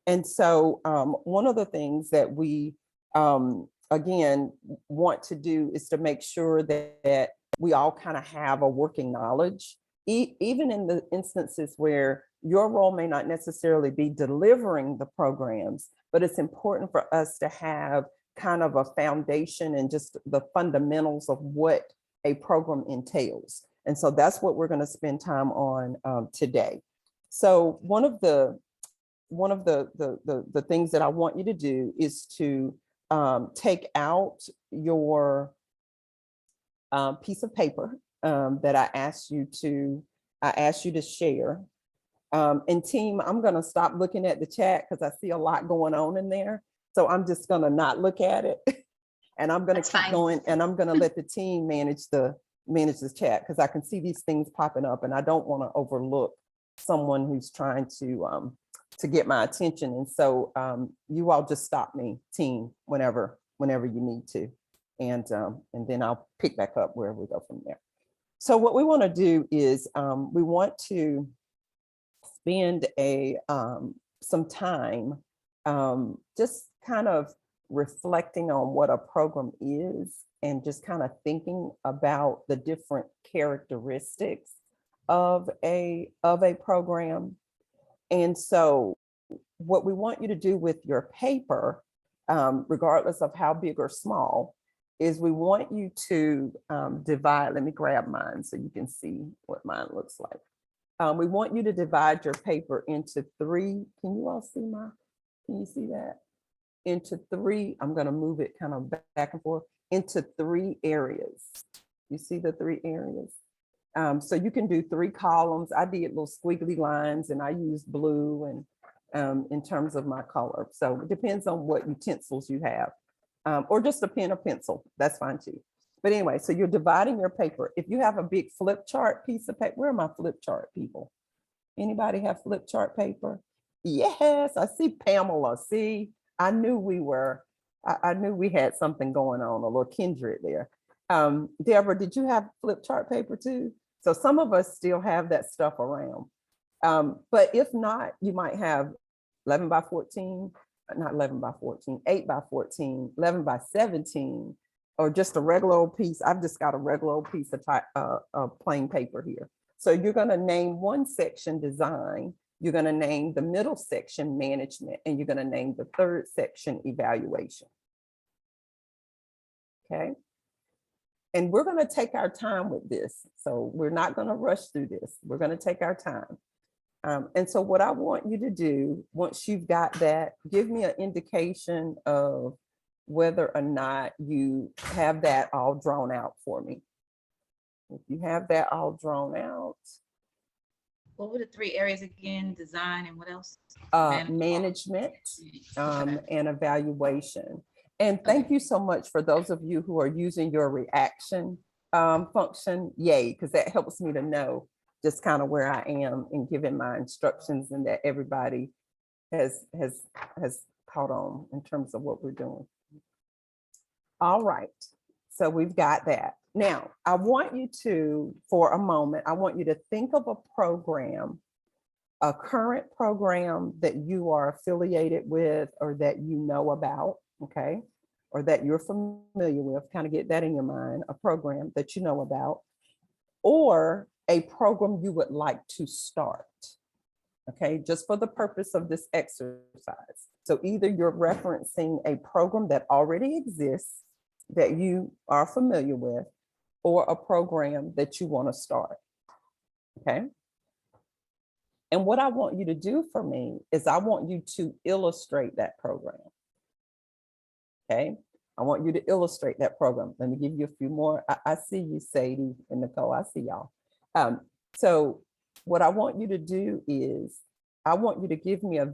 And so one of the things that we, again, want to do is to make sure that we all kind of have a working knowledge, even in the instances where your role may not necessarily be delivering the programs, but it's important for us to have kind of a foundation and just the fundamentals of what a program entails. And so that's what we're going to spend time on today. So one of the things that I want you to do is to take out your piece of paper that I asked you to share. And team, I'm going to stop looking at the chat because I see a lot going on in there. So I'm just going to not look at it. And I'm going to keep going, and I'm going to let the team manage the chat because I can see these things popping up and I don't want to overlook someone who's trying to get my attention. And so you all just stop me, team, whenever you need to. And then I'll pick back up where we go from there. So what we want to do is we want to spend some time just kind of reflecting on what a program is and just kind of thinking about the different characteristics of a program. And so what we want you to do with your paper, regardless of how big or small, is we want you to divide. Let me grab mine so you can see what mine looks like. We want you to divide your paper into three. Can you all see can you see that? Into three, I'm going to move it kind of back and forth, into three areas. You see the three areas? So you can do 3 columns. I did little squiggly lines and I used blue and in terms of my color. So it depends on what utensils you have, or just a pen or pencil, that's fine too. But anyway, so you're dividing your paper. If you have a big flip chart piece of paper, where are my flip chart people? Anybody have flip chart paper? Yes, I see Pamela. See, I knew we had something going on, a little kindred there. Deborah, did you have flip chart paper too? So some of us still have that stuff around. But if not, you might have 11 by 14, not 11 by 14, 8 by 14, 11 by 17, or just a regular old piece. I've just got a regular old piece of plain paper here. So you're going to name one section design, you're going to name the middle section management, and you're going to name the third section evaluation. Okay. And we're going to take our time with this. So we're not going to rush through this. We're going to take our time. And so what I want you to do, once you've got that, give me an indication of whether or not you have that all drawn out for me. If you have that all drawn out. What were the 3 areas again? Design and what else? Management and evaluation. And thank you so much for those of you who are using your reaction function. Yay, because that helps me to know just kind of where I am in giving my instructions and that everybody has caught on in terms of what we're doing. All right, so we've got that. Now, I want you to, for a moment, I want you to think of a program, a current program that you are affiliated with or that you know about, okay? Or that you're familiar with, kind of get that in your mind, a program that you know about, or a program you would like to start, okay? Just for the purpose of this exercise. So either you're referencing a program that already exists that you are familiar with, or a program that you want to start, okay? And what I want you to do for me is I want you to illustrate that program, okay? I want you to illustrate that program. Let me give you a few more. I see you, Sadie and Nicole, I see y'all. So what I want you to do is I want you to give me a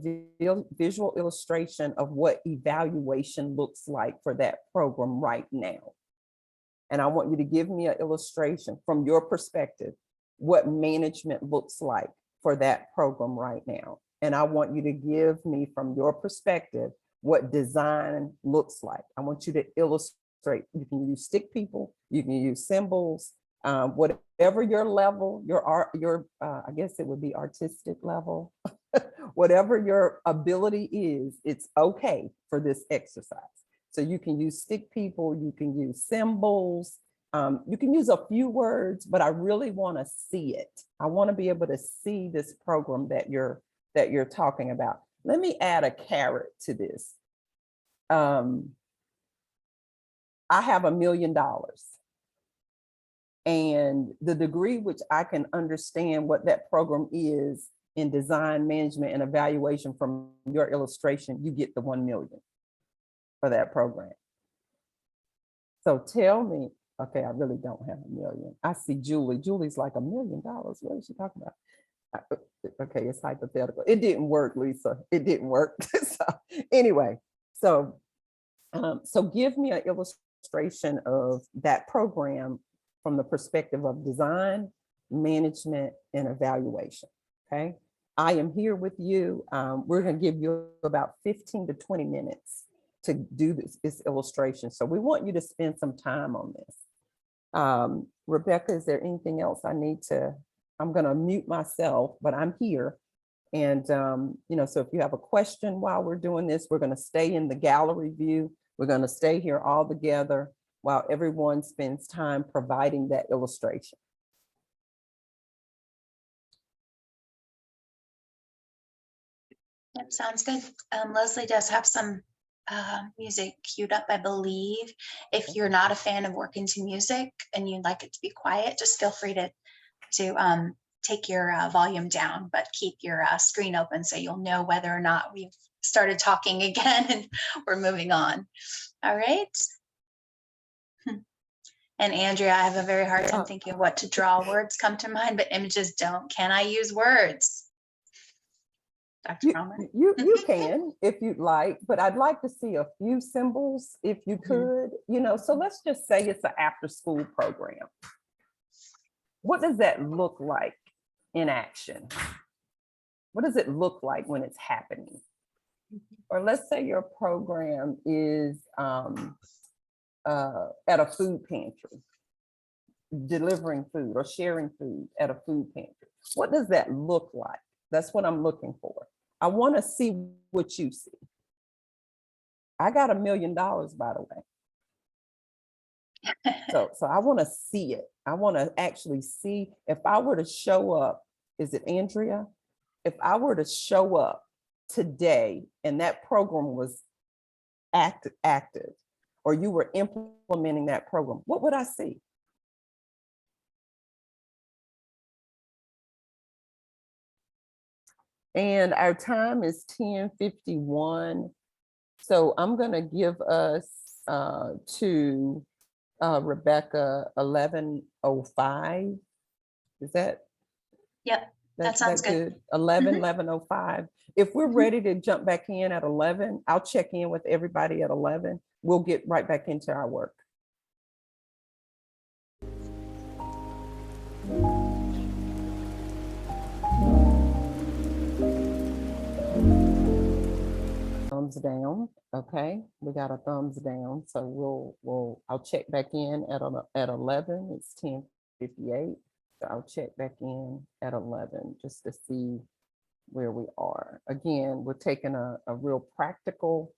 visual illustration of what evaluation looks like for that program right now. And I want you to give me an illustration from your perspective, what management looks like for that program right now. And I want you to give me from your perspective, what design looks like. I want you to illustrate. You can use stick people, you can use symbols, whatever your level, your art, I guess it would be artistic level, whatever your ability is, it's okay for this exercise. So you can use stick people, you can use symbols, you can use a few words, but I really want to see it. I want to be able to see this program that you're talking about. Let me add a carrot to this. I have $1 million. And the degree which I can understand what that program is in design, management, and evaluation from your illustration, you get the 1 million for that program. So tell me, okay, I really don't have 1 million. I see Julie. Julie's like $1 million. What is she talking about? Okay, it's hypothetical. It didn't work, Lisa. It didn't work. So anyway, so give me an illustration of that program from the perspective of design, management, and evaluation. Okay, I am here with you. We're going to give you about 15 to 20 minutes to do this illustration. So we want you to spend some time on this. Rebecca, is there anything else I need to? I'm going to mute myself, but I'm here. And, so if you have a question while we're doing this, we're going to stay in the gallery view. We're going to stay here all together while everyone spends time providing that illustration. That sounds good. Leslie does have some music queued up, I believe. If you're not a fan of working to music and you'd like it to be quiet, just feel free to take your volume down, but keep your screen open so you'll know whether or not we've started talking again and we're moving on. All right. And Andrea, I have a very hard time thinking of what to draw. Words come to mind, but images don't. Can I use words? Dr. Palmer? You can, if you'd like, but I'd like to see a few symbols if you could, so let's just say it's an after-school program. What does that look like in action? What does it look like when it's happening? Or let's say your program is at a food pantry, delivering food or sharing food at a food pantry. What does that look like? That's what I'm looking for. I want to see what you see. I got $1 million, by the way. So I want to see it. I want to actually see, if I were to show up, is it Andrea? If I were to show up today and that program was active, or you were implementing that program, what would I see? And our time is 10:51. So I'm going to give us to Rebecca 11:05. Is that? Yep, that sounds good. 11:05. If we're ready to jump back in at 11, I'll check in with everybody at 11. We'll get right back into our work. thumbs down. Okay, we got a thumbs down. So I'll check back in at 11. It's 10:58. So I'll check back in at 11 just to see where we are. Again, we're taking a real practical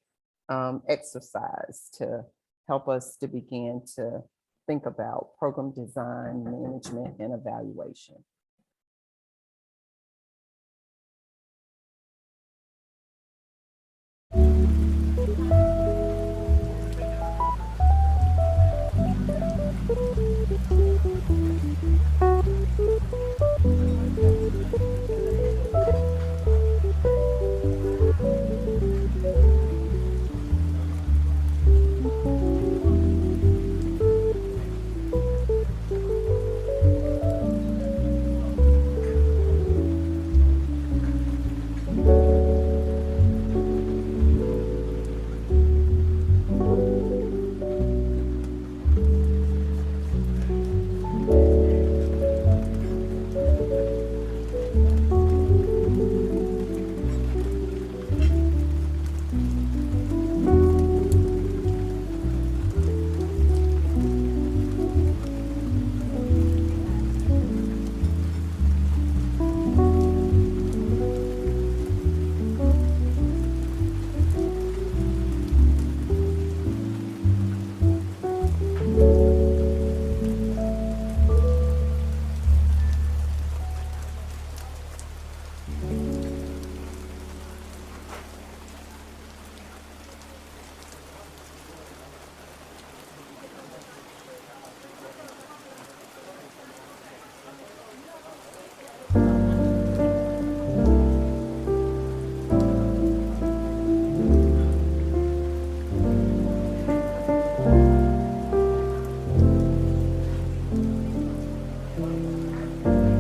exercise to help us to begin to think about program design, management, and evaluation.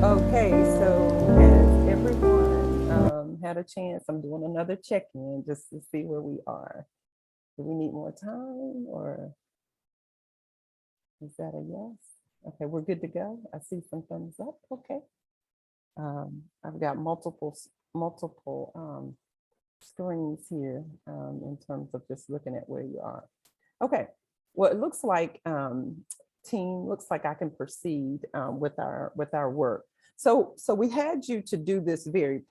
Okay, so has everyone had a chance? I'm doing another check-in just to see where we are. Do we need more time or is that a yes? Okay, we're good to go. I see some thumbs up. Okay. I've got multiple screens here in terms of just looking at where you are. Okay, well, it looks like team, looks like I can proceed with our work. So we had you to do this very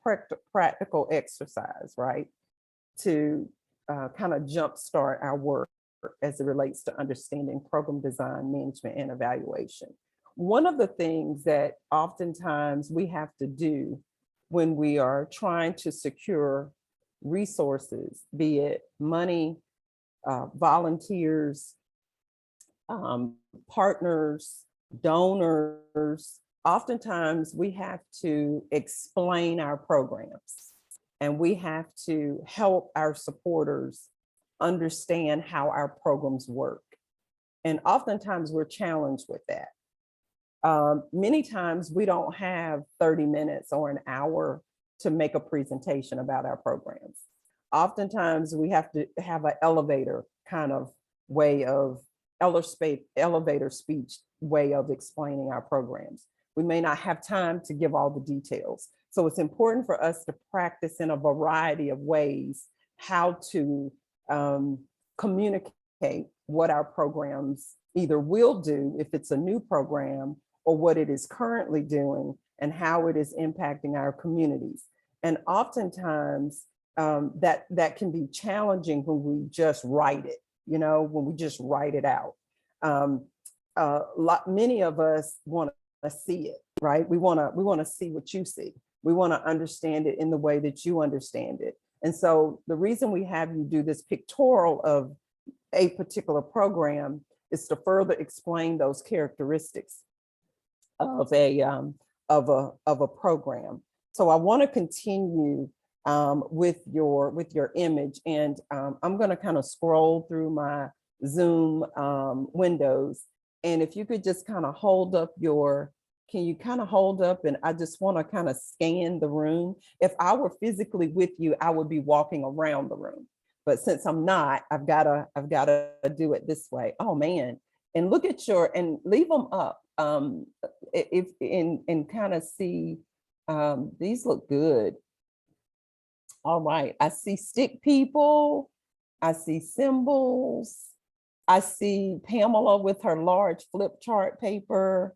practical exercise, right? To kind of jumpstart our work as it relates to understanding program design, management, and evaluation. One of the things that oftentimes we have to do when we are trying to secure resources, be it money, volunteers, partners, donors, oftentimes we have to explain our programs and we have to help our supporters understand how our programs work. And oftentimes we're challenged with that. Many times we don't have 30 minutes or an hour to make a presentation about our programs. Oftentimes we have to have an elevator kind of way of elevator speech way of explaining our programs. We may not have time to give all the details. So it's important for us to practice in a variety of ways how to communicate what our programs either will do if it's a new program or what it is currently doing and how it is impacting our communities. And oftentimes that can be challenging when we just write it, when we just write it out. Many of us want to see it, right? We want to see what you see. We want to understand it in the way that you understand it. And so the reason we have you do this pictorial of a particular program is to further explain those characteristics of a program. So I want to continue with your image, and I'm going to kind of scroll through my Zoom windows, and if you could just kind of hold up can you kind of hold up, and I just want to kind of scan the room. If I were physically with you, I would be walking around the room, but since I'm not, I've got to do it this way. Oh man, and look at and leave them up and kind of see, these look good. All right, I see stick people. I see symbols. I see Pamela with her large flip chart paper.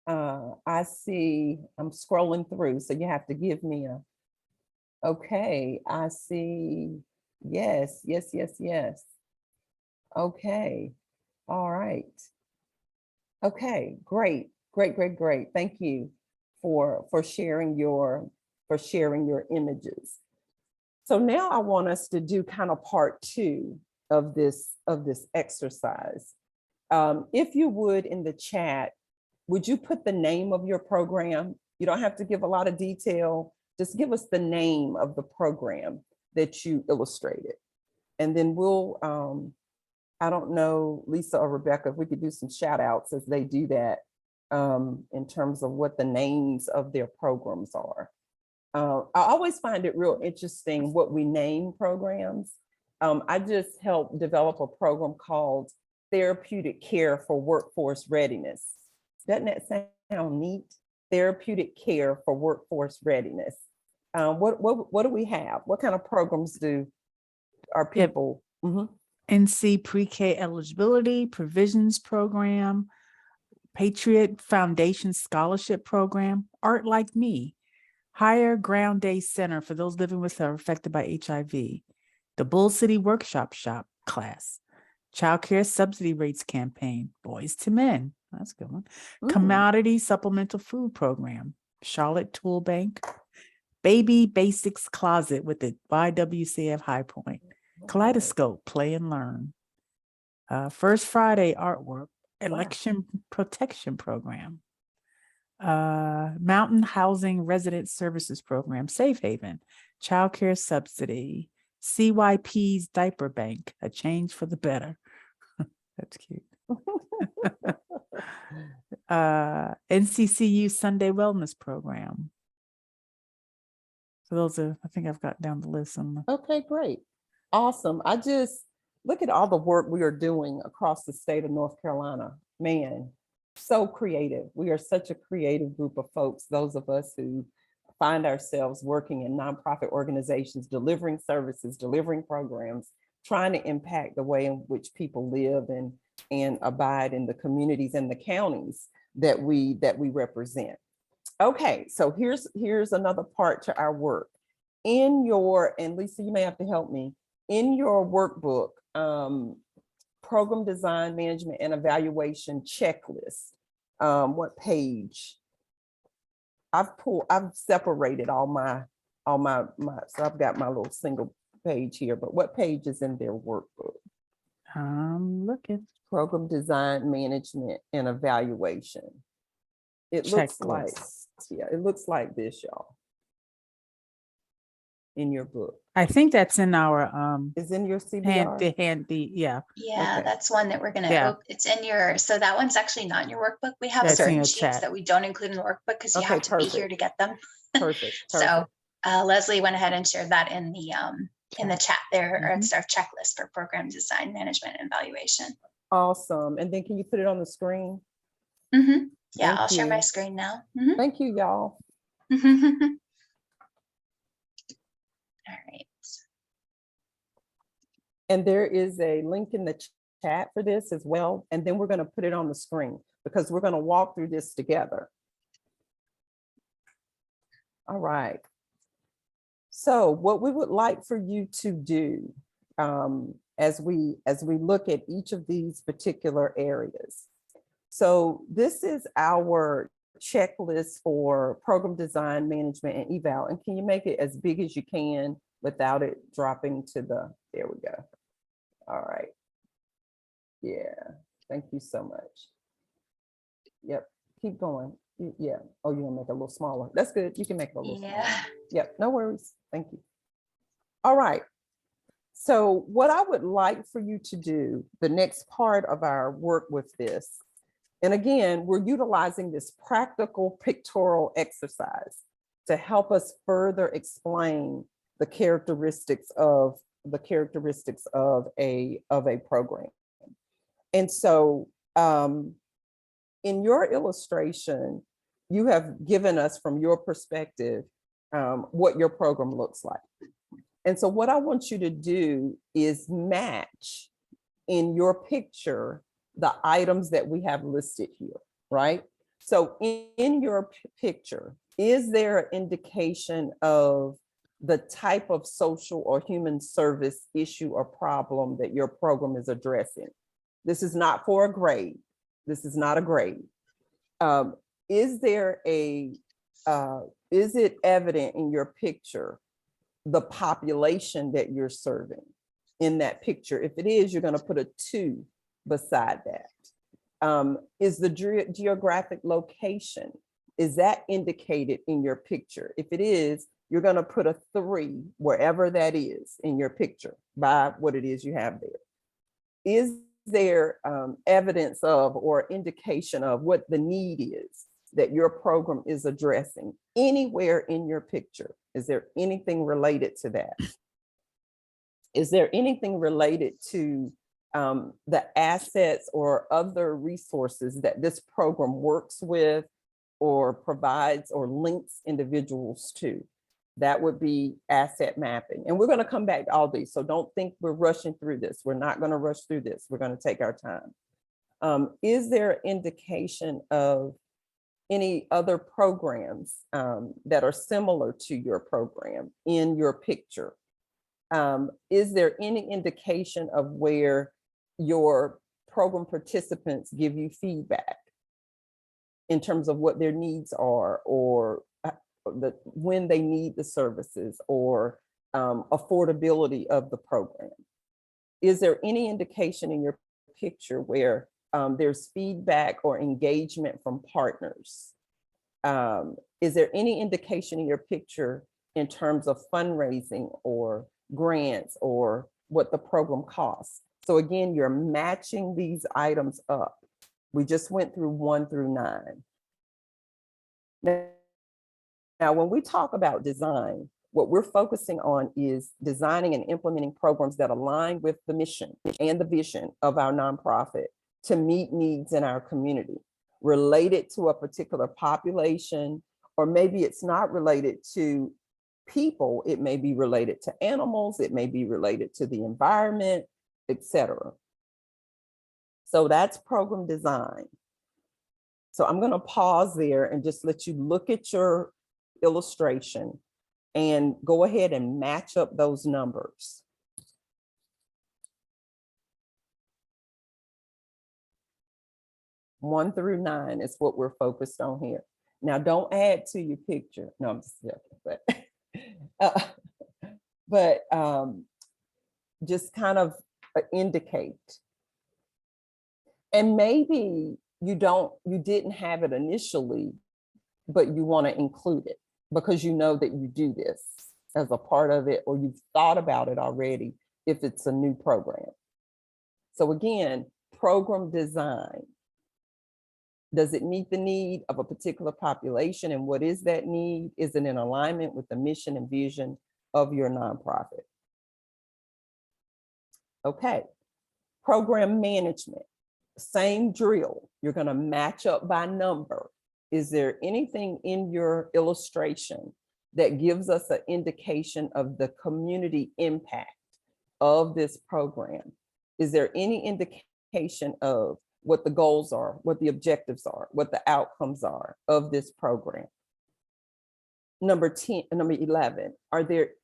I see, I'm scrolling through, so you have to give me a, okay, I see, yes, yes, yes, yes. Okay, all right. Okay, great, great, great, great. Thank you for sharing your images. So now I want us to do kind of part 2 of this exercise. If you would, in the chat, would you put the name of your program? You don't have to give a lot of detail. Just give us the name of the program that you illustrated. And then we'll, I don't know, Lisa or Rebecca, if we could do some shout outs as they do that in terms of what the names of their programs are. I always find it real interesting what we name programs. I just helped develop a program called Therapeutic Care for Workforce Readiness. Doesn't that sound neat? Therapeutic Care for Workforce Readiness. What do we have? What kind of programs do our Yep. people? Mhm. NC Pre-K Eligibility Provisions Program, Patriot Foundation Scholarship Program, Art Like Me, Higher Ground Day Center for those living with or affected by HIV, the Bull City Workshop Shop class, Child Care Subsidy Rates Campaign, Boys to Men, that's a good one, Commodity Supplemental Food Program, Charlotte Tool Bank, Baby Basics Closet with the YWCF High Point, Kaleidoscope, Play and Learn, First Friday Artwork, Election Protection Program, Mountain Housing Resident Services Program, Safe Haven, Child Care Subsidy, CYP's Diaper Bank, A Change for the Better. That's cute. NCCU Sunday Wellness Program. So those are, I think I've got down the list. Okay, great. Awesome. I just look at all the work we are doing across the state of North Carolina. Man, so creative. We are such a creative group of folks, those of us who find ourselves working in nonprofit organizations, delivering services, delivering programs, trying to impact the way in which people live and abide in the communities and the counties that we represent. Okay, so here's another part to our work. In your, and Lisa, you may have to help me, in your workbook, Program Design, Management, and Evaluation Checklist, what page? I've separated all my, so I've got my little single page here, but what page is in their workbook? I'm looking. Program Design, Management, and Evaluation. It looks like, yeah, it looks like this, y'all. In your book. I think that's in our Is in your CBR? Yeah, Okay. that's one that we're gonna, Yeah. it's in your, so that one's actually not in your workbook. We have That's in certain your sheets chat. that we don't include in the workbook because you Okay, have to be here perfect. to get them. Perfect. So Leslie went ahead and shared that in the chat there, or Mhm. it's our checklist for program design, management, and evaluation. Awesome. And then can you put it on the screen? Mhm. Yeah, Thank I'll share my you. screen now. Mhm. Thank you, y'all. All right. And there is a link in the chat for this as well. And then we're going to put it on the screen because we're going to walk through this together. All right. So what we would like for you to do as we look at each of these particular areas. So this is our checklist for program design, management, and eval. And can you make it as big as you can without it dropping to the, there we go. All right. Yeah, thank you so much. Yep, keep going. Yeah, oh, you're gonna make it a little smaller. That's good, you can make it a little smaller. Yeah. Yep, no worries, thank you. All right, so what I would like for you to do, the next part of our work with this, and again, we're utilizing this practical pictorial exercise to help us further explain the characteristics of a program. And so in your illustration, you have given us from your perspective what your program looks like. And so what I want you to do is match in your picture the items that we have listed here, right? So in your picture, is there an indication of the type of social or human service issue or problem that your program is addressing? This is not for a grade. This is not a grade. Is it evident in your picture the population that you're serving in that picture? If it is, you're going to put a 2 beside that. Is the geographic location, is that indicated in your picture? If it is, you're going to put a 3 wherever that is in your picture by what it is you have there. Is there evidence of or indication of what the need is that your program is addressing anywhere in your picture? Is there anything related to that? Is there anything related to the assets or other resources that this program works with or provides or links individuals to? That would be asset mapping. And we're going to come back to all these. So don't think we're rushing through this. We're not going to rush through this. We're going to take our time. Is there indication of any other programs that are similar to your program in your picture? Is there any indication of where your program participants give you feedback in terms of what their needs are, or when they need the services, or affordability of the program? Is there any indication in your picture where there's feedback or engagement from partners? Is there any indication in your picture in terms of fundraising or grants or what the program costs? So again, you're matching these items up. We just went through 1 through 9. Now, when we talk about design, what we're focusing on is designing and implementing programs that align with the mission and the vision of our nonprofit to meet needs in our community related to a particular population, or maybe it's not related to people, it may be related to animals, it may be related to the environment, etc. So that's program design. So I'm going to pause there and just let you look at your illustration and go ahead and match up those numbers. One through 9 is what we're focused on here. Now, don't add to your picture. No, I'm just joking, but just kind of indicate. And maybe you didn't have it initially, but you want to include it because you know that you do this as a part of it, or you've thought about it already if it's a new program. So again, program design. Does it meet the need of a particular population? And what is that need? Is it in alignment with the mission and vision of your nonprofit? Okay, program management, same drill. You're going to match up by number. Is there anything in your illustration that gives us an indication of the community impact of this program? Is there any indication of what the goals are, what the objectives are, what the outcomes are of this program? Number 11,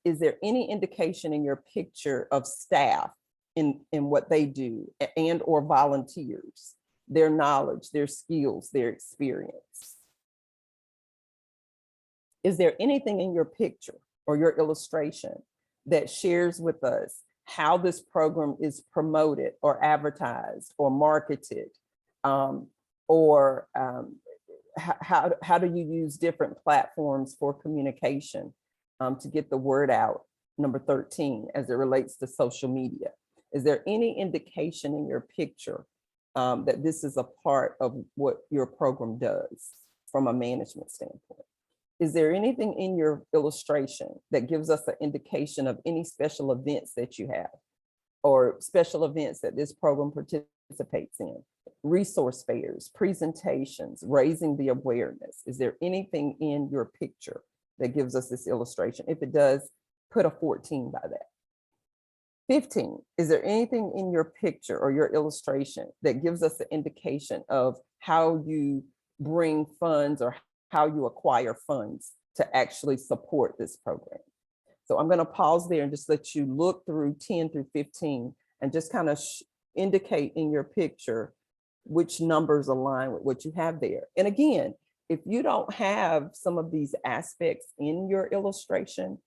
is there any indication in your picture of staff in what they do and or volunteers, their knowledge, their skills, their experience? Is there anything in your picture or your illustration that shares with us how this program is promoted or advertised or marketed, or how do you use different platforms for communication to get the word out? Number 13, as it relates to social media. Is there any indication in your picture that this is a part of what your program does from a management standpoint? Is there anything in your illustration that gives us an indication of any special events that you have or special events that this program participates in? Resource fairs, presentations, raising the awareness. Is there anything in your picture that gives us this illustration? If it does, put a 14 by that. 15, is there anything in your picture or your illustration that gives us an indication of how you bring funds or how you acquire funds to actually support this program? So I'm going to pause there and just let you look through 10 through 15 and just kind of indicate in your picture which numbers align with what you have there. And again, if you don't have some of these aspects in your illustration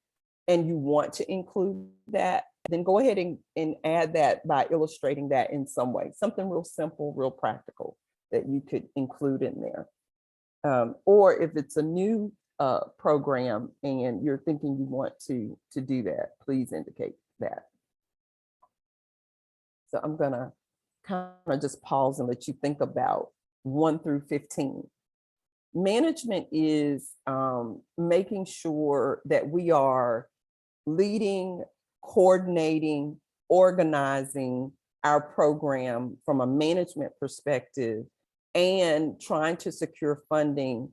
and you want to include that, then go ahead and add that by illustrating that in some way, something real simple, real practical that you could include in there. Or if it's a new program and you're thinking you want to do that, please indicate that. So I'm gonna kind of just pause and let you think about 1 through 15. Management is making sure that we are leading, coordinating, organizing our program from a management perspective and trying to secure funding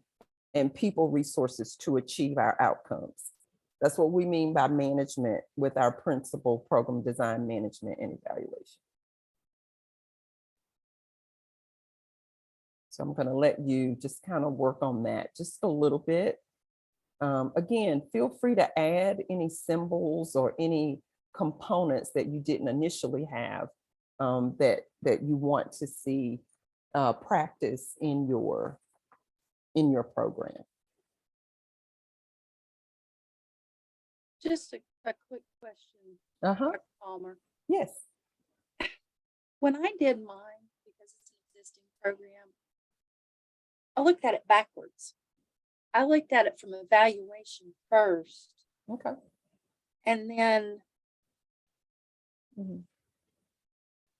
and people resources to achieve our outcomes. That's what we mean by management with our principal program design, management, and evaluation. So I'm going to let you just kind of work on that just a little bit. Again, feel free to add any symbols or any components that you didn't initially have that you want to see practice in your program. Just a quick question, Uh-huh. Dr. Palmer. Yes. When I did mine, because it's an existing program, I looked at it backwards. I looked at it from evaluation first, Okay. and then Mhm.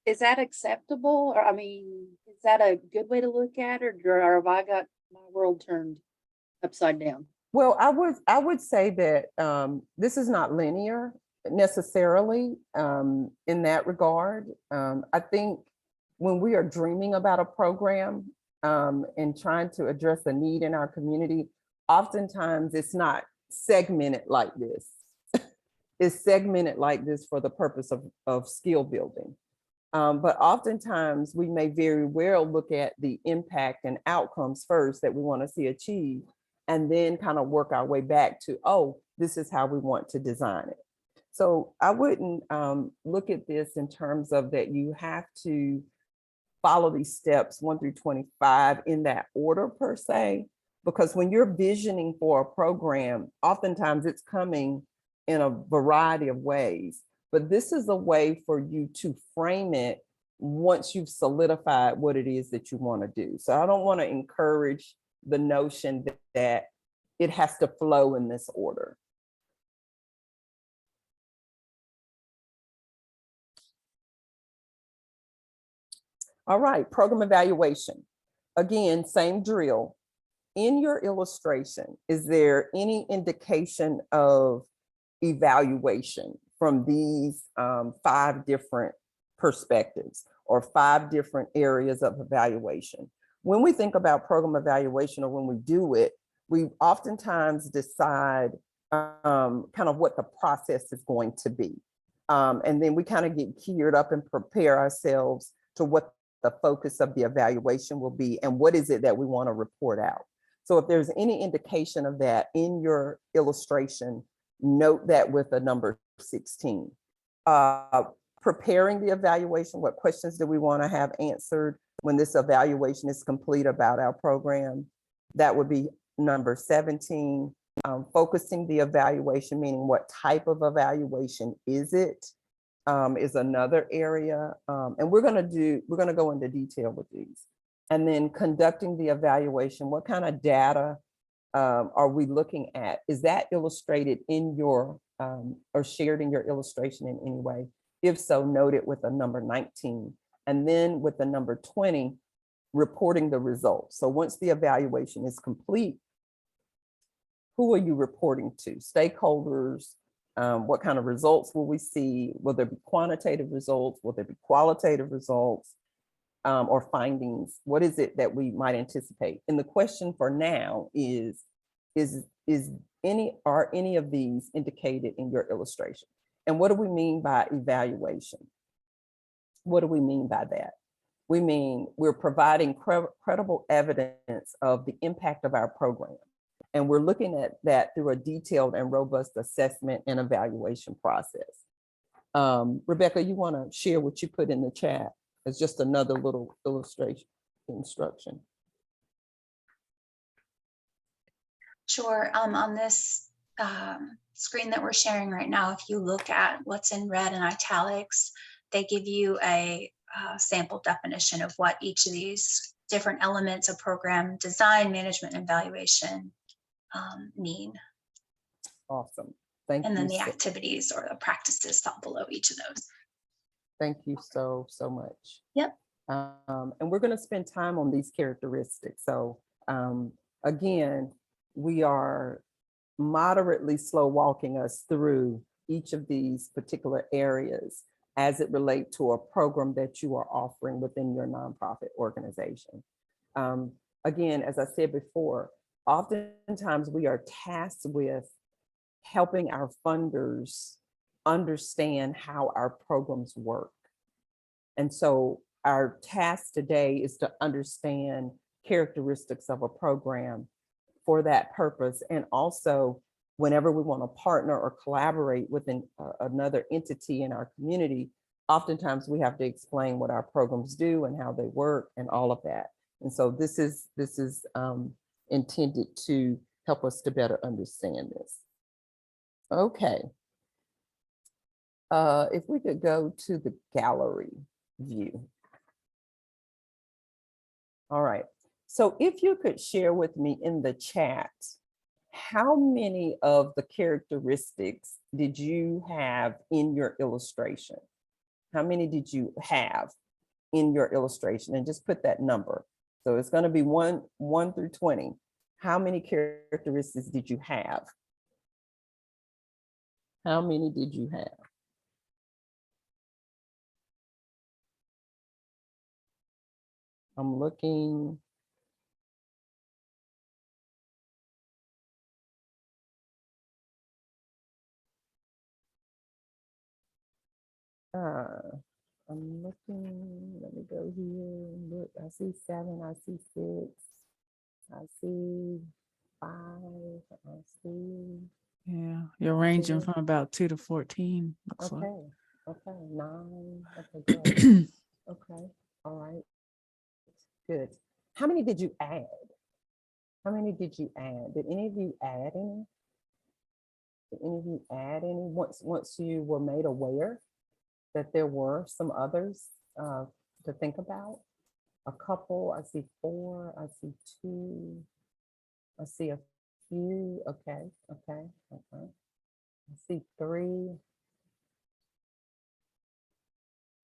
is that acceptable? Or, I mean, is that a good way to look at it, or have I got my world turned upside down? Well, I would say that this is not linear necessarily in that regard. I think when we are dreaming about a program and trying to address a need in our community, oftentimes it's not segmented like this. It's segmented like this for the purpose of skill building. But oftentimes we may very well look at the impact and outcomes first that we want to see achieved, and then kind of work our way back to, oh, this is how we want to design it. So I wouldn't look at this in terms of that you have to follow these steps 1 through 25 in that order per se, because when you're visioning for a program, oftentimes it's coming in a variety of ways. But this is a way for you to frame it once you've solidified what it is that you want to do. So I don't want to encourage the notion that it has to flow in this order. All right, program evaluation. Again, same drill. In your illustration, is there any indication of evaluation from these 5 different perspectives or 5 different areas of evaluation? When we think about program evaluation or when we do it, we oftentimes decide kind of what the process is going to be. And then we kind of get geared up and prepare ourselves to what the focus of the evaluation will be and what is it that we want to report out. So if there's any indication of that in your illustration, note that with a number 16. Preparing the evaluation, what questions do we want to have answered when this evaluation is complete about our program? That would be number 17. Focusing the evaluation, meaning what type of evaluation is it, is another area. And we're going to go into detail with these. And then conducting the evaluation, what kind of data are we looking at? Is that illustrated in your or shared in your illustration in any way? If so, note it with a number 19. And then with the number 20, reporting the results. So once the evaluation is complete, who are you reporting to? Stakeholders? What kind of results will we see? Will there be quantitative results? Will there be qualitative results or findings? What is it that we might anticipate? And the question for now is are any of these indicated in your illustration? And what do we mean by evaluation? What do we mean by that? We mean we're providing credible evidence of the impact of our program. And we're looking at that through a detailed and robust assessment and evaluation process. Rebecca, you want to share what you put in the chat as just another little illustration, instruction? Sure. On this screen that we're sharing right now, if you look at what's in red and italics, they give you a sample definition of what each of these different elements of program design, management, and evaluation mean. Awesome. Thank you. And then the activities or the practices thought below each of those. Thank you so much. Yep. And we're going to spend time on these characteristics. So again, we are moderately slow walking us through each of these particular areas as it relates to a program that you are offering within your nonprofit organization. Again, as I said before, oftentimes we are tasked with helping our funders understand how our programs work. And so our task today is to understand characteristics of a program for that purpose. And also, whenever we want to partner or collaborate with another entity in our community, oftentimes we have to explain what our programs do and how they work and all of that. And so this is intended to help us to better understand this. Okay. If we could go to the gallery view. All right. So if you could share with me in the chat, how many of the characteristics did you have in your illustration? How many did you have in your illustration? And just put that number. So it's going to be 1 through 20. How many characteristics did you have? How many did you have? I'm looking. I'm looking, let me go here. Look, I see 7, I see 6, I see 5, I see. Yeah, you're ranging from about 2 to 14, looks like. Okay, okay, 9, okay, good. Okay, all right, good. How many did you add? How many did you add? Did any of you add any? Did any of you add any once you were made aware that there were some others to think about? A couple, I see 4, I see 2, I see a few, okay. I see 3.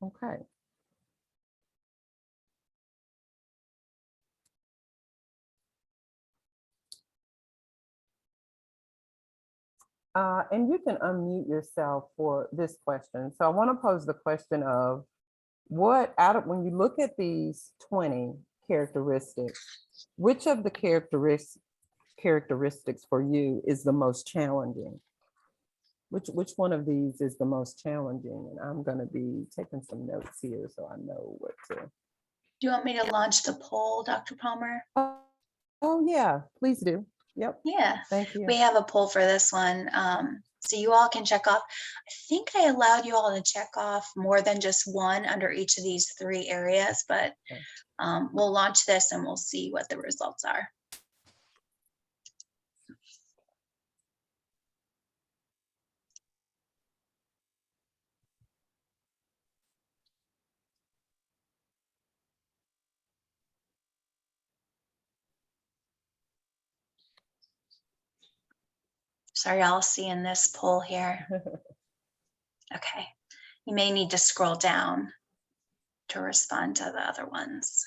Okay. And you can unmute yourself for this question. So I want to pose the question of when you look at these 20 characteristics, which of the characteristics for you is the most challenging? Which one of these is the most challenging? And I'm going to be taking some notes here so I know what to. Do you want me to launch the poll, Dr. Palmer? Oh yeah, please do. Yep. Yeah, Thank you. we have a poll for this one. So you all can check off. I think I allowed you all to check off more than just one under each of these 3 areas, but Okay. we'll launch this and we'll see what the results are. Sorry, y'all seeing this poll here. Okay, you may need to scroll down to respond to the other ones.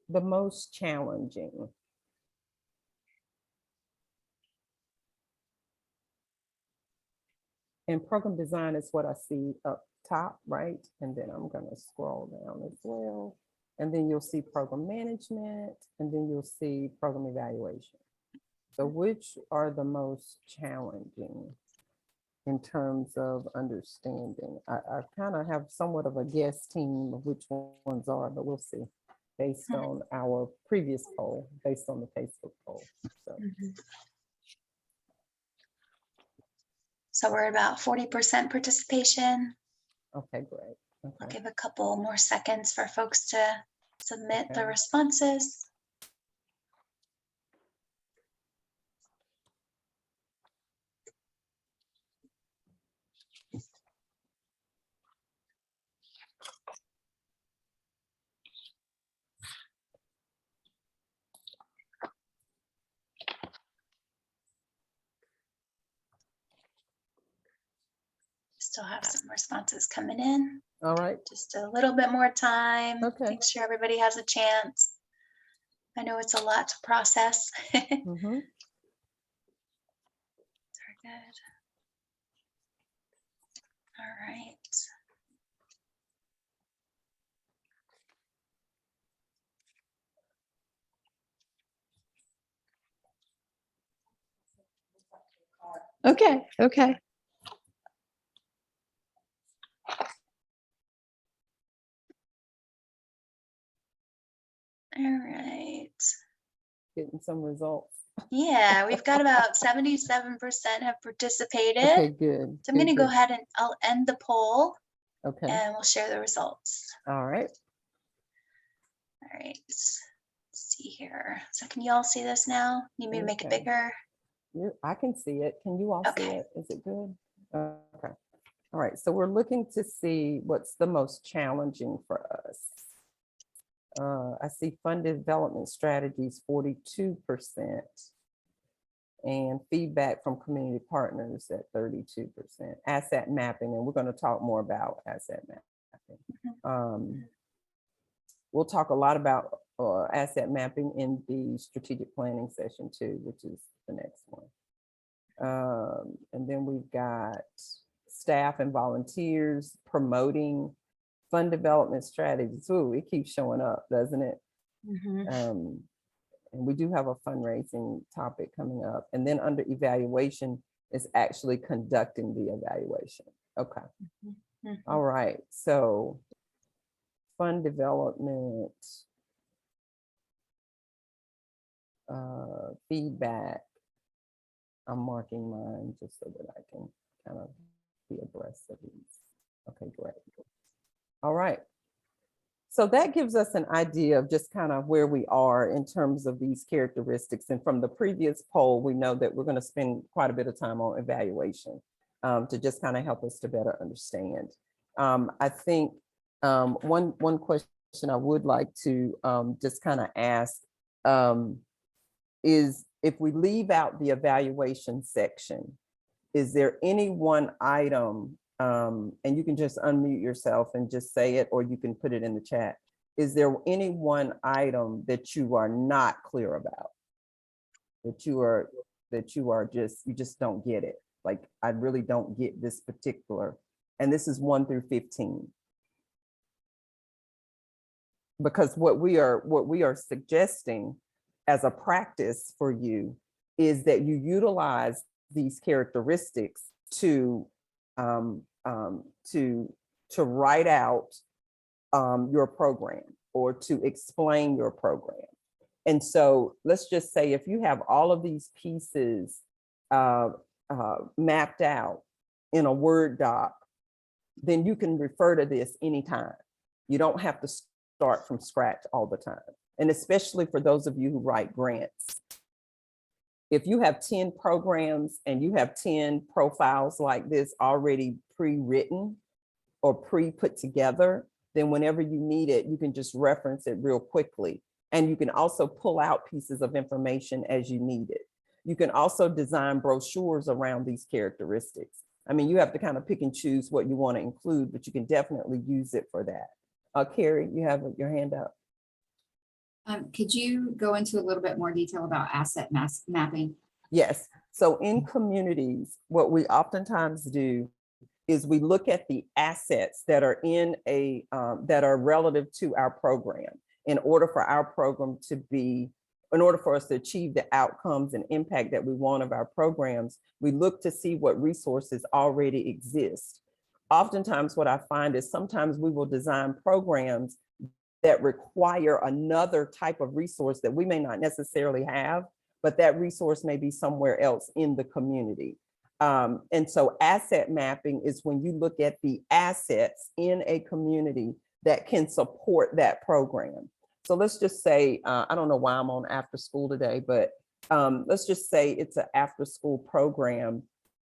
The most challenging. And program design is what I see up top, right? And then I'm going to scroll down as well. and then you'll see program management, and then you'll see program evaluation. So which are the most challenging in terms of understanding? I kind of have somewhat of a guess team of which ones are, but we'll see based on our previous poll, based on the Facebook poll. So, So we're at about 40% participation. okay, great. I'll Okay. give a couple more seconds for folks to submit the Okay. responses. Still have some responses coming in. All right. Just a little bit more time. Okay. Make sure everybody has a chance. I know it's a lot to process. Mhm. Good. All right. Okay, okay. All right. Getting some results. Yeah, we've got about 77% have participated. Okay, good. So I'm going to good, go good. ahead and I'll end the poll Okay, and we'll share the results. all right. All right. Let's see here. So can you all see this now? Need me to make it Okay. bigger? I can see it. Can you all see Okay. it? Is it good? Okay. All right. So we're looking to see what's the most challenging for us. I see fund development strategies, 42%, and feedback from community partners at 32%. Asset mapping, and we're going to talk more about asset mapping. We'll talk a lot about asset mapping in the strategic planning session too, which is the next one. And then we've got staff and volunteers promoting fund development strategies. Ooh, it keeps showing up, doesn't it? And we do have a fundraising topic coming up. And then under evaluation is actually conducting the evaluation. Okay. All right. So fund development, feedback. I'm marking mine just so that I can kind of be abreast of these. Okay, great. All right. So that gives us an idea of just kind of where we are in terms of these characteristics. And from the previous poll, we know that we're going to spend quite a bit of time on evaluation to just kind of help us to better understand. I think one question I would like to just kind of ask is, if we leave out the evaluation section, is there any one item, and you can just unmute yourself and just say it, or you can put it in the chat. Is there any one item that you are not clear about? That you just don't get it? Like, I really don't get this particular, and this is 1 through 15. Because what we are suggesting as a practice for you is that you utilize these characteristics to write out your program or to explain your program. And so let's just say if you have all of these pieces mapped out in a Word doc, then you can refer to this anytime. You don't have to start from scratch all the time. And especially for those of you who write grants. If you have 10 programs and you have 10 profiles like this already pre-written or pre-put together, then whenever you need it, you can just reference it real quickly. And you can also pull out pieces of information as you need it. You can also design brochures around these characteristics. I mean, you have to kind of pick and choose what you want to include, but you can definitely use it for that. Carrie, you have your hand up. Could you go into a little bit more detail about asset mapping? Yes. So in communities, what we oftentimes do is we look at the assets that are in that are relative to our program. in order for our program to be, in order for us to achieve the outcomes and impact that we want of our programs, we look to see what resources already exist. Oftentimes what I find is sometimes we will design programs that require another type of resource that we may not necessarily have, but that resource may be somewhere else in the community. And so asset mapping is when you look at the assets in a community that can support that program. So let's just say, I don't know why I'm on after school today, but let's just say it's an after school program.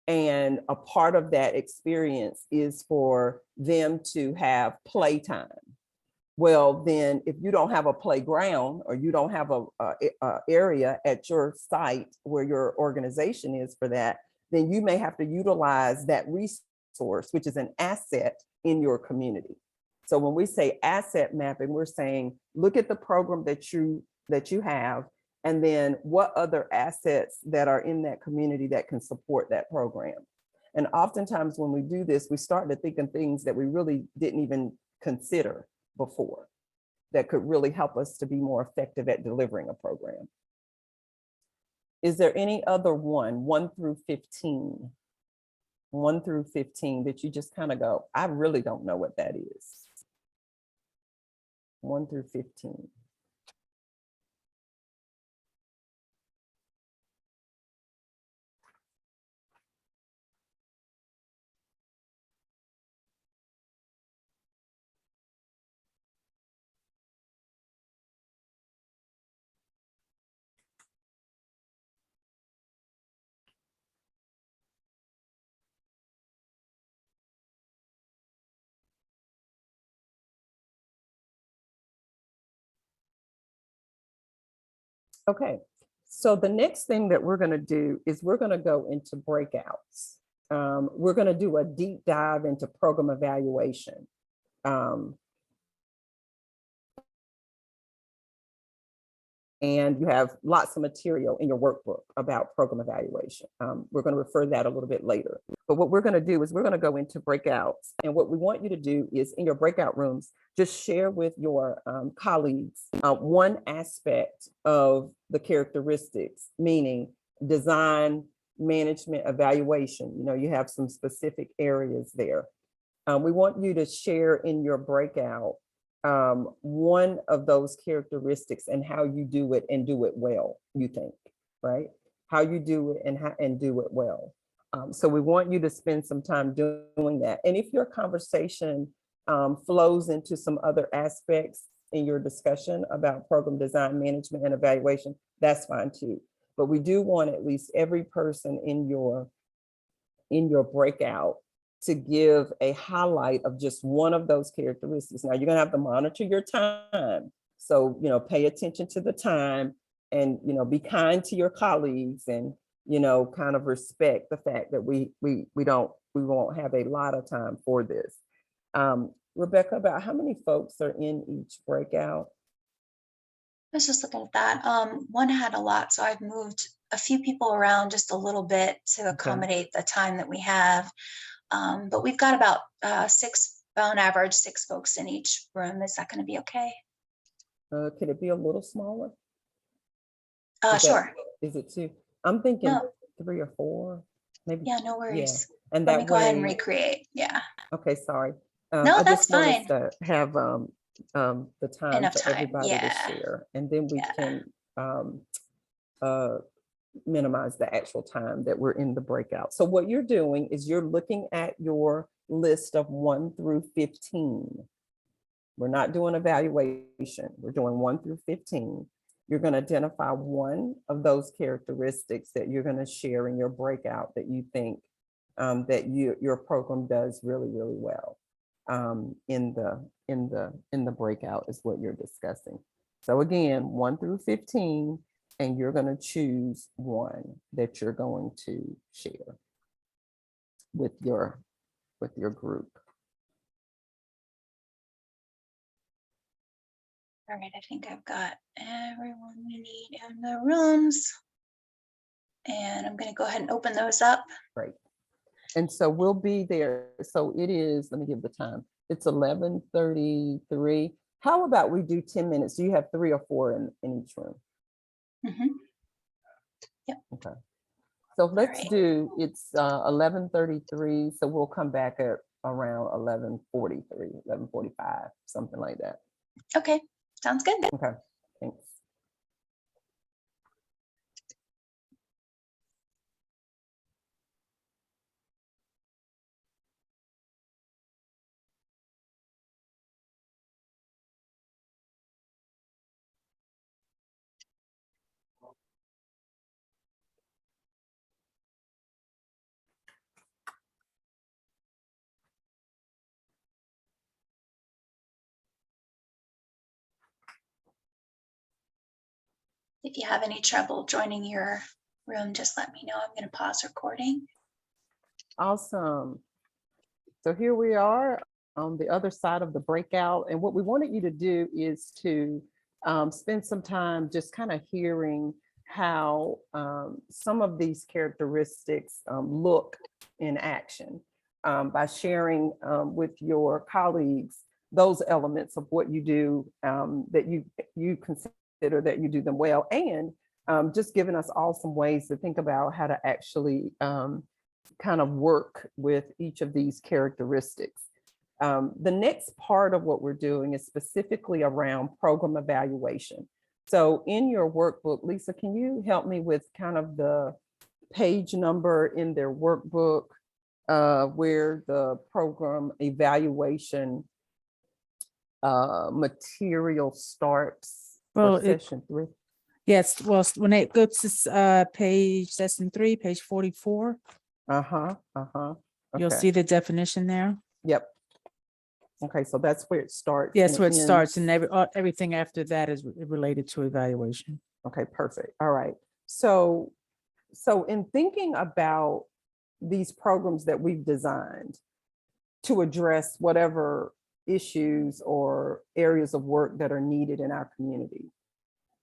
And a part of that experience is for them to have playtime. Well, then if you don't have a playground or you don't have a area at your site where your organization is for that, then you may have to utilize that resource, which is an asset in your community. So when we say asset mapping, we're saying, look at the program that you have, and then what other assets that are in that community that can support that program. And oftentimes when we do this, we start to think of things that we really didn't even consider before that could really help us to be more effective at delivering a program. Is there any other 1 through 15? 1 through 15 that you just kind of go, I really don't know what that is. 1 through 15. Okay, so the next thing that we're going to do is we're going to go into breakouts. We're going to do a deep dive into program evaluation. And you have lots of material in your workbook about program evaluation. We're going to refer to that a little bit later. But what we're going to do is we're going to go into breakouts. And what we want you to do is in your breakout rooms, just share with your colleagues one aspect of the characteristics, meaning design, management, evaluation. You know, you have some specific areas there. We want you to share in your breakout one of those characteristics and how you do it and do it well, you think, right? How you do it and do it well. So we want you to spend some time doing that. And if your conversation flows into some other aspects in your discussion about program design, management, and evaluation, that's fine too. But we do want at least every person in your breakout to give a highlight of just one of those characteristics. Now you're gonna have to monitor your time. So, you know, pay attention to the time and, you know, be kind to your colleagues and, you know, kind of respect the fact that we won't have a lot of time for this. Rebecca, about how many folks are in each breakout? I was just looking at that. One had a lot, so I've moved a few people around just a little bit to accommodate the time that we have. But we've got about 6, on average, 6 folks in each room. Is that going to be okay? Could it be a little smaller? Sure. Is it 2? I'm thinking No. 3 or 4, maybe. Yeah, no worries. Yeah. And Let that me go ahead and way- recreate. Yeah. Okay, sorry. No, I that's just want us fine. to have the time Enough for time, everybody to yeah. share, and then we can minimize the actual time that we're in the breakout. So what you're doing is you're looking at your list of 1 through 15. We're not doing evaluation. We're doing 1 through 15. You're going to identify one of those characteristics that you're going to share in your breakout that you think that your program does really, really well in the breakout is what you're discussing. So again, 1 through 15, and you're going to choose one that you're going to share with your group. All right, I think I've got everyone we need in the rooms. And I'm going to go ahead and open those up. Great. And so we'll be there. So it is, let me give the time. It's 11:33. How about we do 10 minutes? Do you have 3 or 4 in each room? Mhm. Okay. So let's right. do, it's 11:33, so we'll come back at around 11:43, 11:45, something like that. Okay, sounds good. Okay, thanks. If you have any trouble joining your room, just let me know. I'm going to pause recording. Awesome. So here we are on the other side of the breakout. And what we wanted you to do is to spend some time just kind of hearing how some of these characteristics look in action by sharing with your colleagues those elements of what you do that you consider that you do them well, and just giving us all some ways to think about how to actually kind of work with each of these characteristics. The next part of what we're doing is specifically around program evaluation. So in your workbook, Lisa, can you help me with kind of the page number in their workbook where the program evaluation material starts Well, for session 3? Yes, well, when it goes to page session 3, page 44, you'll Okay. see the definition there. Yep. Okay, so that's where it starts. Yes, and where it starts, and ends. everything after that is related to evaluation. Okay, perfect. All right. So in thinking about these programs that we've designed to address whatever issues or areas of work that are needed in our community,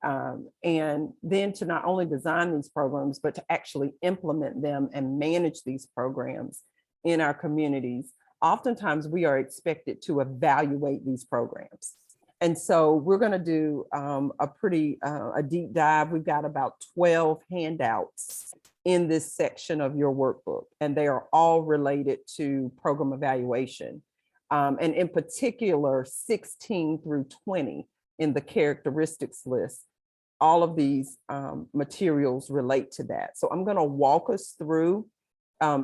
and then to not only design these programs, but to actually implement them and manage these programs in our communities, oftentimes we are expected to evaluate these programs. And so we're going to do a deep dive. We've got about 12 handouts in this section of your workbook, and they are all related to program evaluation. And in particular, 16 through 20 in the characteristics list. All of these materials relate to that. So I'm going to walk us through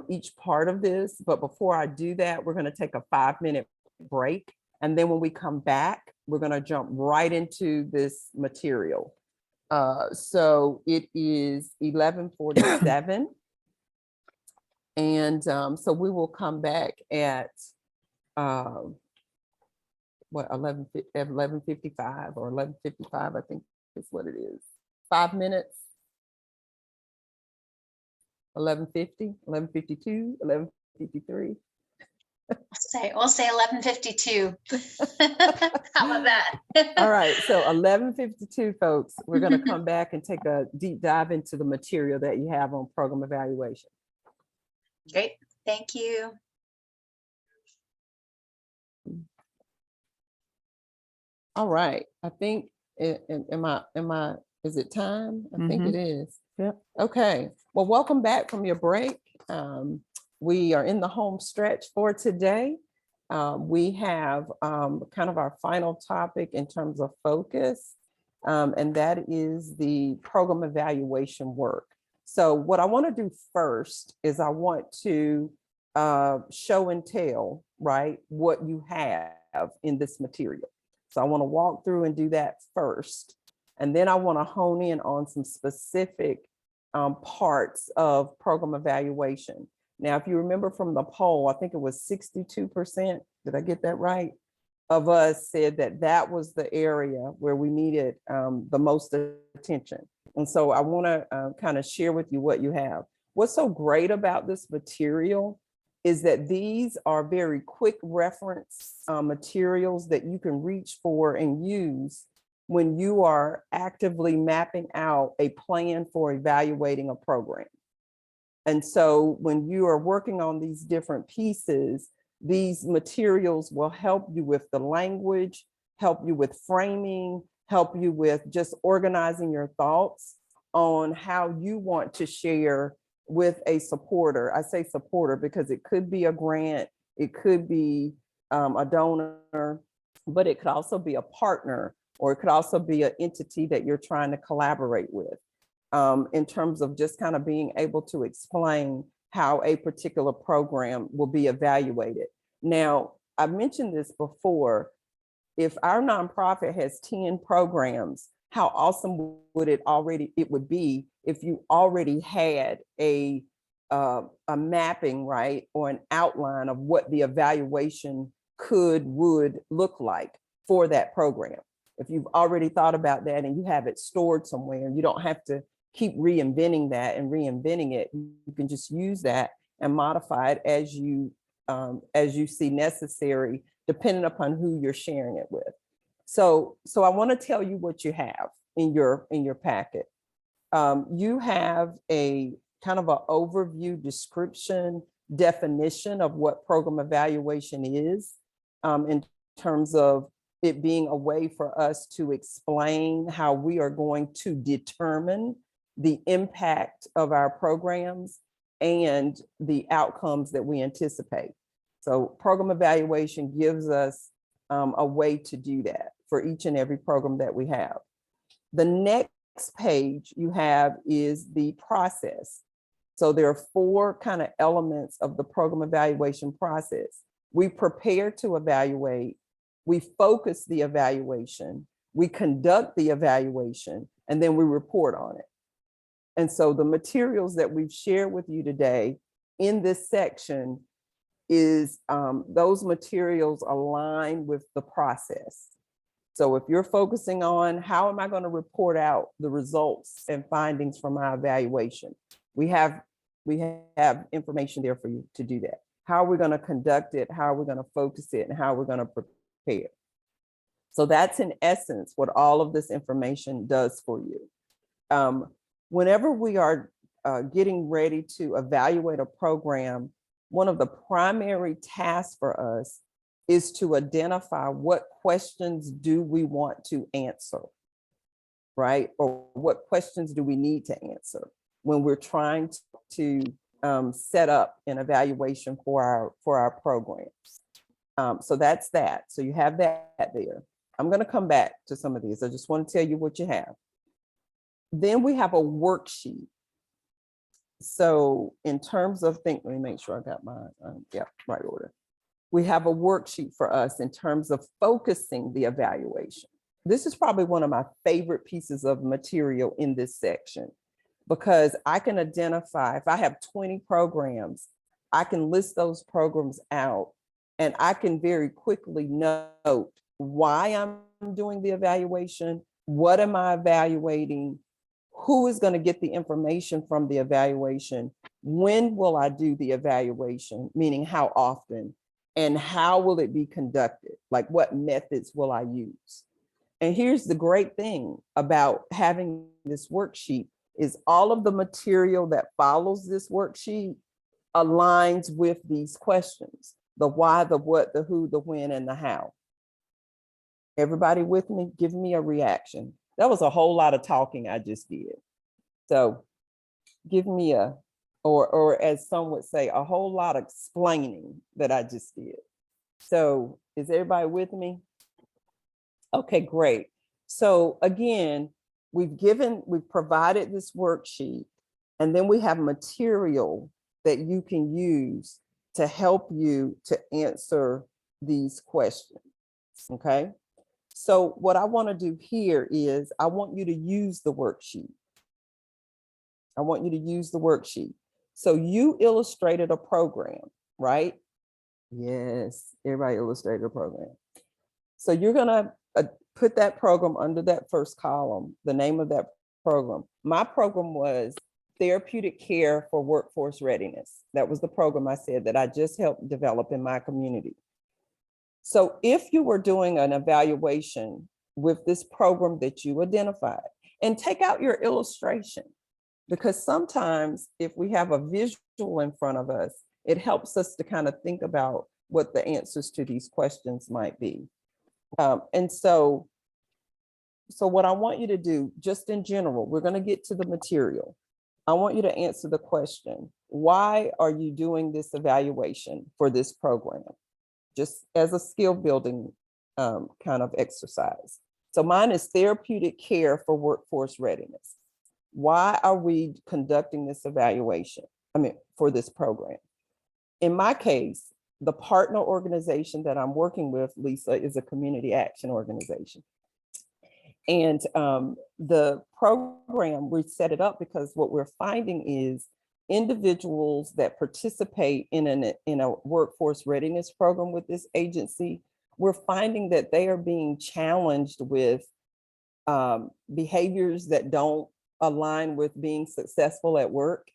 each part of this. But before I do that, we're going to take a 5-minute break. And then when we come back, we're going to jump right into this material. So it is 11:47. And so we will come back at 11:55 or 11:55, I think is what it is. 5 minutes. 11:50, 11:52, 11:53. We'll say 11:52. How about that? All right, so 11:52, folks, we're going to come back and take a deep dive into the material that you have on program evaluation. Great, thank you. All right, I think, is it time? I think it is. Yep. Okay, well, welcome back from your break. We are in the home stretch for today. We have kind of our final topic in terms of focus, and that is the program evaluation work. So what I want to do first is I want to show and tell, right, what you have in this material. So I want to walk through and do that first. And then I want to hone in on some specific parts of program evaluation. Now, if you remember from the poll, I think it was 62%, did I get that right? Of us said that that was the area where we needed the most attention. And so I want to kind of share with you what you have. What's so great about this material is that these are very quick reference materials that you can reach for and use when you are actively mapping out a plan for evaluating a program. And so when you are working on these different pieces, these materials will help you with the language, help you with framing, help you with just organizing your thoughts on how you want to share with a supporter. I say supporter because it could be a grant, it could be a donor, but it could also be a partner, or it could also be an entity that you're trying to collaborate with, in terms of just kind of being able to explain how a particular program will be evaluated. Now, I've mentioned this before. If our nonprofit has 10 programs, how awesome would it would be if you already had a mapping, right, or an outline of what the evaluation would look like for that program. If you've already thought about that and you have it stored somewhere, you don't have to keep reinventing that and reinventing it. You can just use that and modify it as you see necessary, depending upon who you're sharing it with. So I want to tell you what you have in your packet. You have a kind of an overview description, definition of what program evaluation is, in terms of it being a way for us to explain how we are going to determine the impact of our programs and the outcomes that we anticipate. So program evaluation gives us a way to do that for each and every program that we have. The next page you have is the process. So there are 4 kind of elements of the program evaluation process. We prepare to evaluate, we focus the evaluation, we conduct the evaluation, and then we report on it. And so the materials that we've shared with you today in this section is those materials align with the process. So if you're focusing on how am I going to report out the results and findings from my evaluation, we have information there for you to do that. How are we going to conduct it? How are we going to focus it? And how we're going to prepare? So that's in essence what all of this information does for you. Whenever we are getting ready to evaluate a program, one of the primary tasks for us is to identify what questions do we want to answer, right? Or what questions do we need to answer when we're trying to set up an evaluation for our programs. So that's that. So you have that there. I'm going to come back to some of these. I just want to tell you what you have. Then we have a worksheet. So in terms of let me make sure I got my right order. We have a worksheet for us in terms of focusing the evaluation. This is probably one of my favorite pieces of material in this section, because I can identify, if I have 20 programs, I can list those programs out and I can very quickly note why I'm doing the evaluation, what am I evaluating, who is going to get the information from the evaluation, when will I do the evaluation, meaning how often, and how will it be conducted? Like what methods will I use? And here's the great thing about having this worksheet is all of the material that follows this worksheet aligns with these questions: the why, the what, the who, the when, and the how. Everybody with me? Give me a reaction. That was a whole lot of talking I just did. So give me or as some would say, a whole lot of explaining that I just did. So is everybody with me? Okay, great. So again, we've provided this worksheet, and then we have material that you can use to help you to answer these questions, okay? So what I want to do here is I want you to use the worksheet. I want you to use the worksheet. So you illustrated a program, right? Yes, everybody illustrated a program. So you're gonna put that program under that first column, the name of that program. My program was Therapeutic Care for Workforce Readiness. That was the program I said that I just helped develop in my community. So if you were doing an evaluation with this program that you identified, and take out your illustration, because sometimes if we have a visual in front of us, it helps us to kind of think about what the answers to these questions might be. And so what I want you to do, just in general, we're going to get to the material. I want you to answer the question, why are you doing this evaluation for this program? Just as a skill building kind of exercise. So mine is therapeutic care for workforce readiness. Why are we conducting this evaluation? For this program. In my case, the partner organization that I'm working with, Lisa, is a community action organization. And the program, we set it up because what we're finding is individuals that participate in a workforce readiness program with this agency, we're finding that they are being challenged with behaviors that don't align with being successful at work.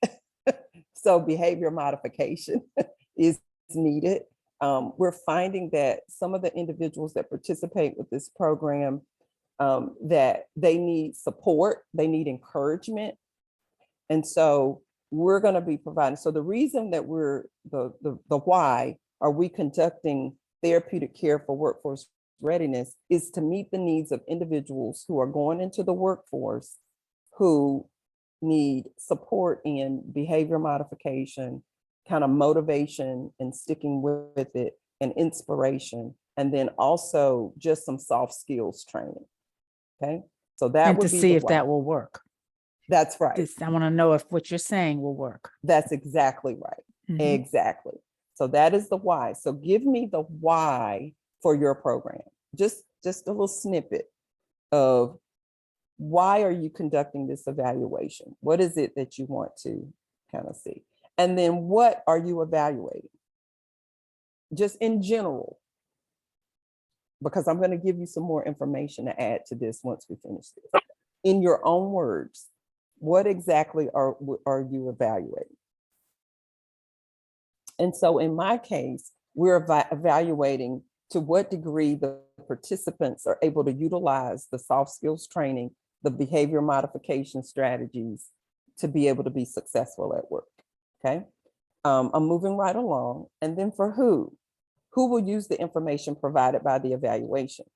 So behavior modification is needed. We're finding that some of the individuals that participate with this program, that they need support, they need encouragement. And so we're going to be providing. So the reason that we're the why are we conducting therapeutic care for workforce readiness is to meet the needs of individuals who are going into the workforce who need support in behavior modification, kind of motivation and sticking with it, and inspiration, and then also just some soft skills training. Okay, so that And would to be see the if that why. will work. That's right. I want to know if what you're saying will work. That's exactly right. Mhm. Exactly. So that is the why. So give me the why for your program. Just a little snippet of why are you conducting this evaluation? What is it that you want to kind of see? And then what are you evaluating? Just in general, because I'm going to give you some more information to add to this once we finish this. In your own words, what exactly are you evaluating? And so in my case, we're evaluating to what degree the participants are able to utilize the soft skills training, the behavior modification strategies to be able to be successful at work. Okay, I'm moving right along. And then for who will use the information provided by the evaluation?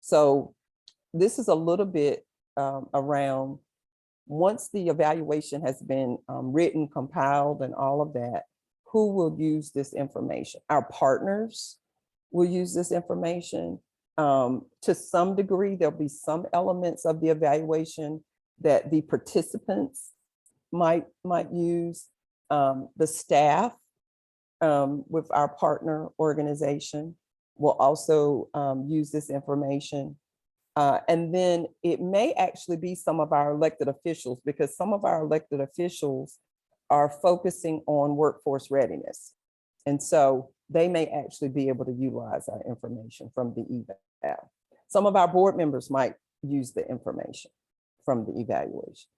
So this is a little bit around once the evaluation has been written, compiled, and all of that, who will use this information? Our partners will use this information. To some degree, there'll be some elements of the evaluation that the participants might use. The staff with our partner organization will also use this information. And then it may actually be some of our elected officials, because some of our elected officials are focusing on workforce readiness. And so they may actually be able to utilize our information from the eval. Some of our board members might use the information from the evaluation.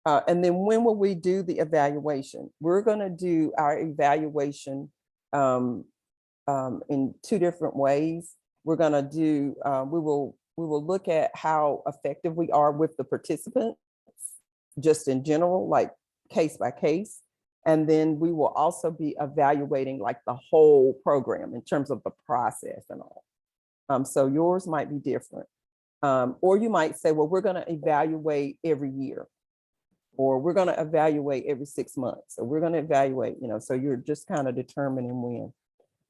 And then when will we do the evaluation? We're going to do our evaluation in two different ways. We're going to do, we will look at how effective we are with the participants, just in general, like case by case. And then we will also be evaluating like the whole program in terms of the process and all. So yours might be different. Or you might say, well, we're going to evaluate every year, or we're going to evaluate every 6 months, or we're going to evaluate, so you're just kind of determining when.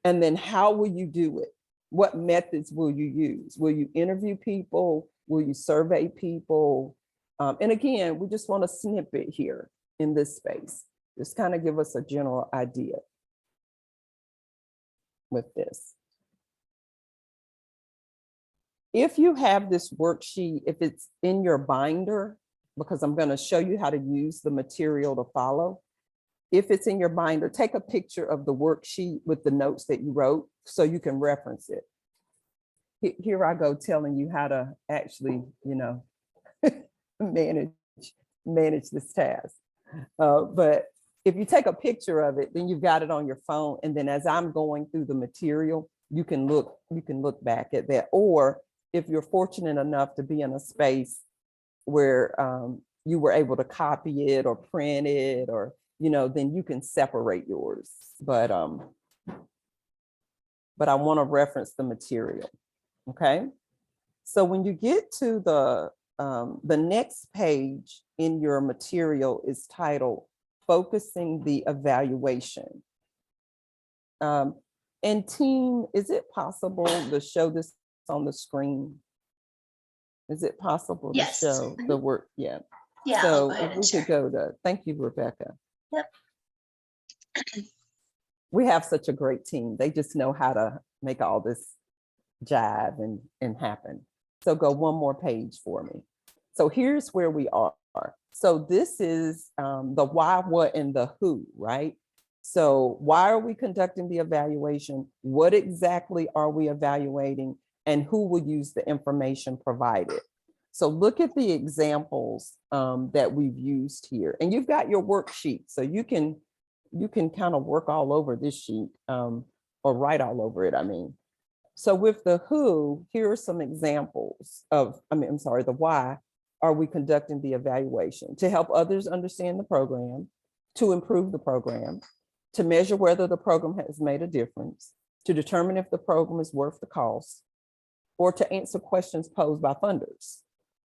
And then how will you do it? What methods will you use? Will you interview people? Will you survey people? And again, we just want a snippet here in this space. Just kind of give us a general idea with this. If you have this worksheet, if it's in your binder, because I'm going to show you how to use the material to follow. If it's in your binder, take a picture of the worksheet with the notes that you wrote so you can reference it. Here I go telling you how to actually, manage this task. But if you take a picture of it, then you've got it on your phone. And then as I'm going through the material, you can look back at that. Or if you're fortunate enough to be in a space where you were able to copy it or print it, or, then you can separate yours. But I want to reference the material. Okay, so when you get to the next page in your material is titled Focusing the Evaluation. And team, is it possible to show this on the screen? Is it possible to Yes. show the work? Yeah. Yeah, I'll So go ahead if and we share. could go to, thank you, Rebecca. Yep. We have such a great team. They just know how to make all this jive and happen. So go one more page for me. So here's where we are. So this is the why, what, and the who, right? So why are we conducting the evaluation? What exactly are we evaluating? And who will use the information provided? So look at the examples that we've used here. And you've got your worksheet, so you can kind of work all over this sheet or write all over it, I mean. So with the who, here are some examples of, the why are we conducting the evaluation? To help others understand the program, to improve the program, to measure whether the program has made a difference, to determine if the program is worth the cost, or to answer questions posed by funders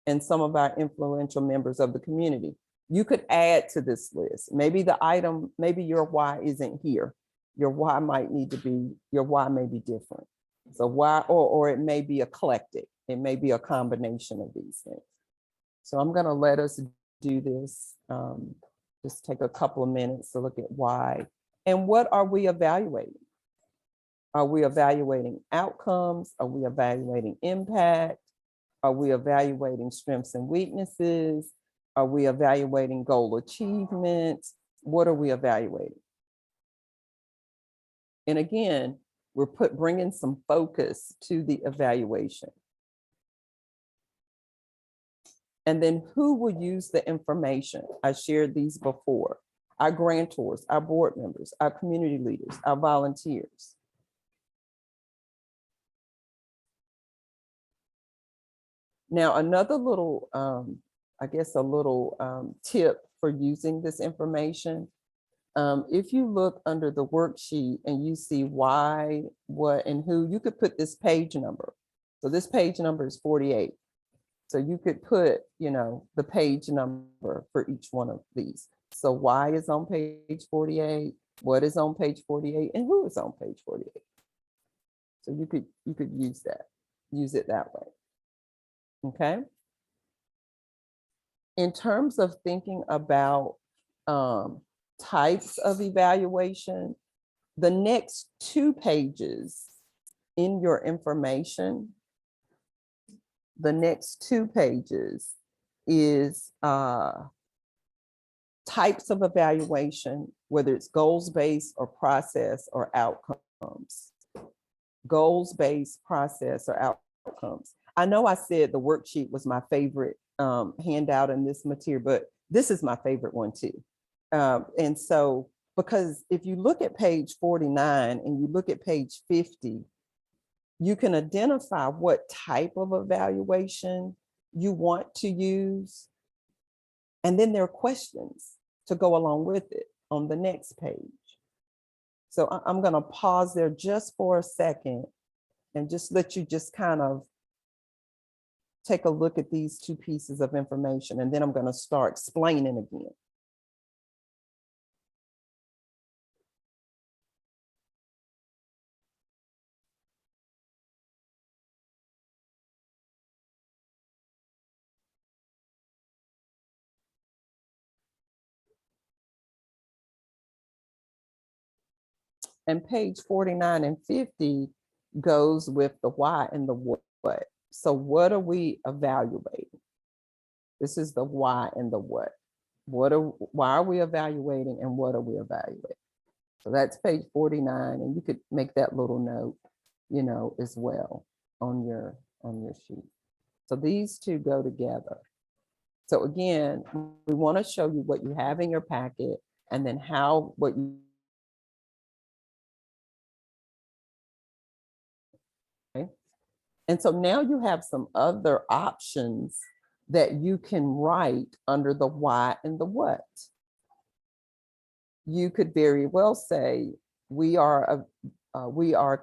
and some of our influential members of the community. You could add to this list. Maybe the item, maybe your why isn't here. Your why might need to be, your why may be different. So why, or it may be eclectic. It may be a combination of these things. So I'm gonna let us do this. Just take a couple of minutes to look at why. And what are we evaluating? Are we evaluating outcomes? Are we evaluating impact? Are we evaluating strengths and weaknesses? Are we evaluating goal achievements? What are we evaluating? And again, we're bringing some focus to the evaluation. And then who will use the information? I shared these before. Our grantors, our board members, our community leaders, our volunteers. Now, another little, I guess a little tip for using this information. If you look under the worksheet and you see why, what, and who, you could put this page number. So this page number is 48. So you could put, the page number for each one of these. So why is on page 48, what is on page 48, and who is on page 48. So you could use it that way. Okay. In terms of thinking about types of evaluation, the next 2 pages in your information, the next 2 pages is types of evaluation, whether it's goals-based or process or outcomes. Goals-based, process, or outcomes. I know I said the worksheet was my favorite handout in this material, but this is my favorite one too. And so, because if you look at page 49 and you look at page 50, you can identify what type of evaluation you want to use. And then there are questions to go along with it on the next page. So I'm going to pause there just for a second and just let you just kind of take a look at these 2 pieces of information, and then I'm going to start explaining again. And page 49 and 50 goes with the why and the what. So what are we evaluating? This is the why and the what. Why are we evaluating and what are we evaluating? So that's page 49, and you could make that little note, as well on your sheet. So these 2 go together. So again, we want to show you what you have in your packet and then what you And so now you have some other options that you can write under the why and the what. You could very well say, we are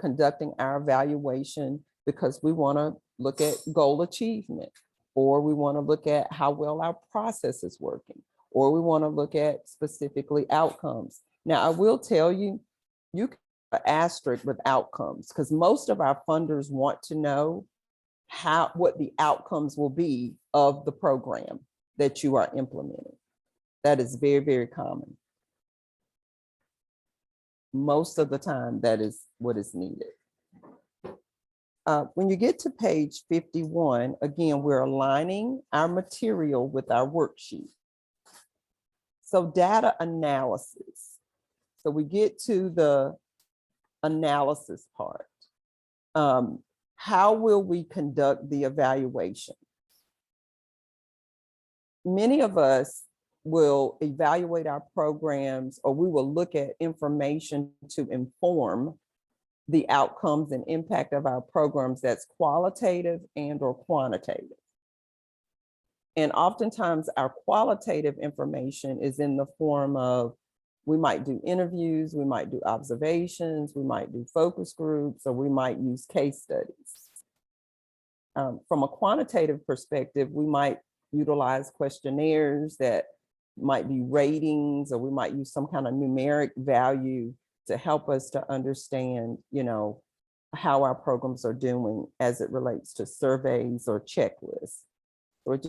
conducting our evaluation because we want to look at goal achievement, or we want to look at how well our process is working, or we want to look at specifically outcomes. Now, I will tell you, you can put an asterisk with outcomes, because most of our funders want to know what the outcomes will be of the program that you are implementing. That is very, very common. Most of the time, that is what is needed. When you get to page 51, again, we're aligning our material with our worksheet. So data analysis. So we get to the analysis part. How will we conduct the evaluation? Many of us will evaluate our programs, or we will look at information to inform the outcomes and impact of our programs that's qualitative and or quantitative. And oftentimes our qualitative information is in the form of, we might do interviews, we might do observations, we might do focus groups, or we might use case studies. From a quantitative perspective, we might utilize questionnaires that might be ratings, or we might use some kind of numeric value to help us to understand, how our programs are doing as it relates to surveys or checklists. So it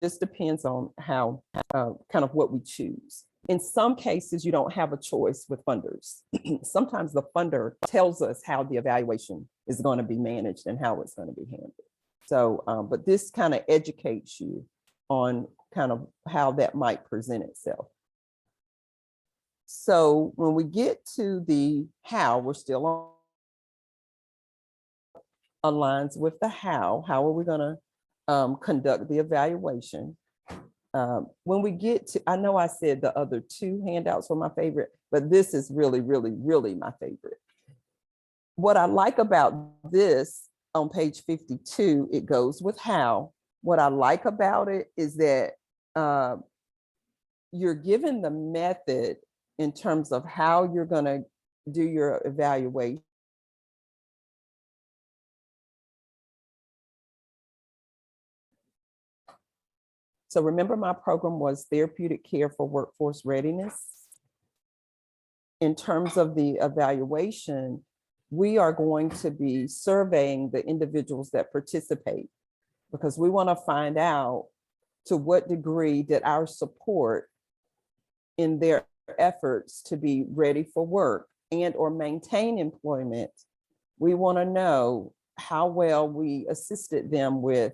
just depends on how, kind of what we choose. In some cases, you don't have a choice with funders. Sometimes the funder tells us how the evaluation is going to be managed and how it's going to be handled. So, but this kind of educates you on kind of how that might present itself. So when we get to the how, we're still on aligns with the how are we going to conduct the evaluation? When we get to, I know I said the other two handouts were my favorite, but this is really, really, really my favorite. What I like about this on page 52, it goes with how. What I like about it is that you're given the method in terms of how you're going to do your evaluation. So remember, my program was therapeutic care for workforce readiness. In terms of the evaluation, we are going to be surveying the individuals that participate, because we want to find out to what degree did our support in their efforts to be ready for work and or maintain employment. We want to know how well we assisted them with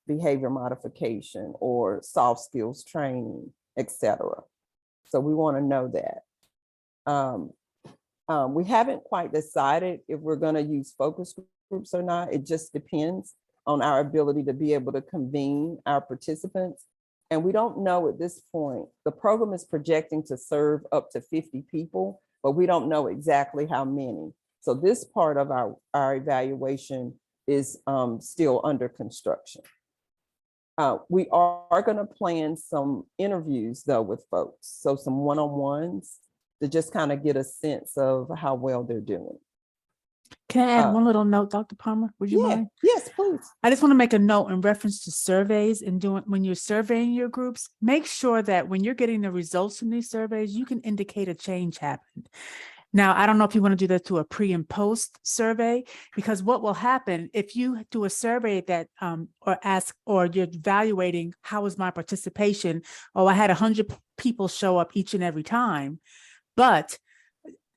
behavior modification or soft skills training, etc. So we want to know that. We haven't quite decided if we're going to use focus groups or not. It just depends on our ability to be able to convene our participants. And we don't know at this point. The program is projecting to serve up to 50 people, but we don't know exactly how many. So this part of our evaluation is still under construction. We are going to plan some interviews though with folks. So some one-on-ones to just kind of get a sense of how well they're doing. Can I add one little note, Dr. Palmer? Would you mind? Yes, please. I just want to make a note in reference to surveys and when you're surveying your groups, make sure that when you're getting the results from these surveys, you can indicate a change happened. Now, I don't know if you want to do that to a pre and post survey, because what will happen if you do a survey that or you're evaluating how was my participation? Oh, I had 100 people show up each and every time, but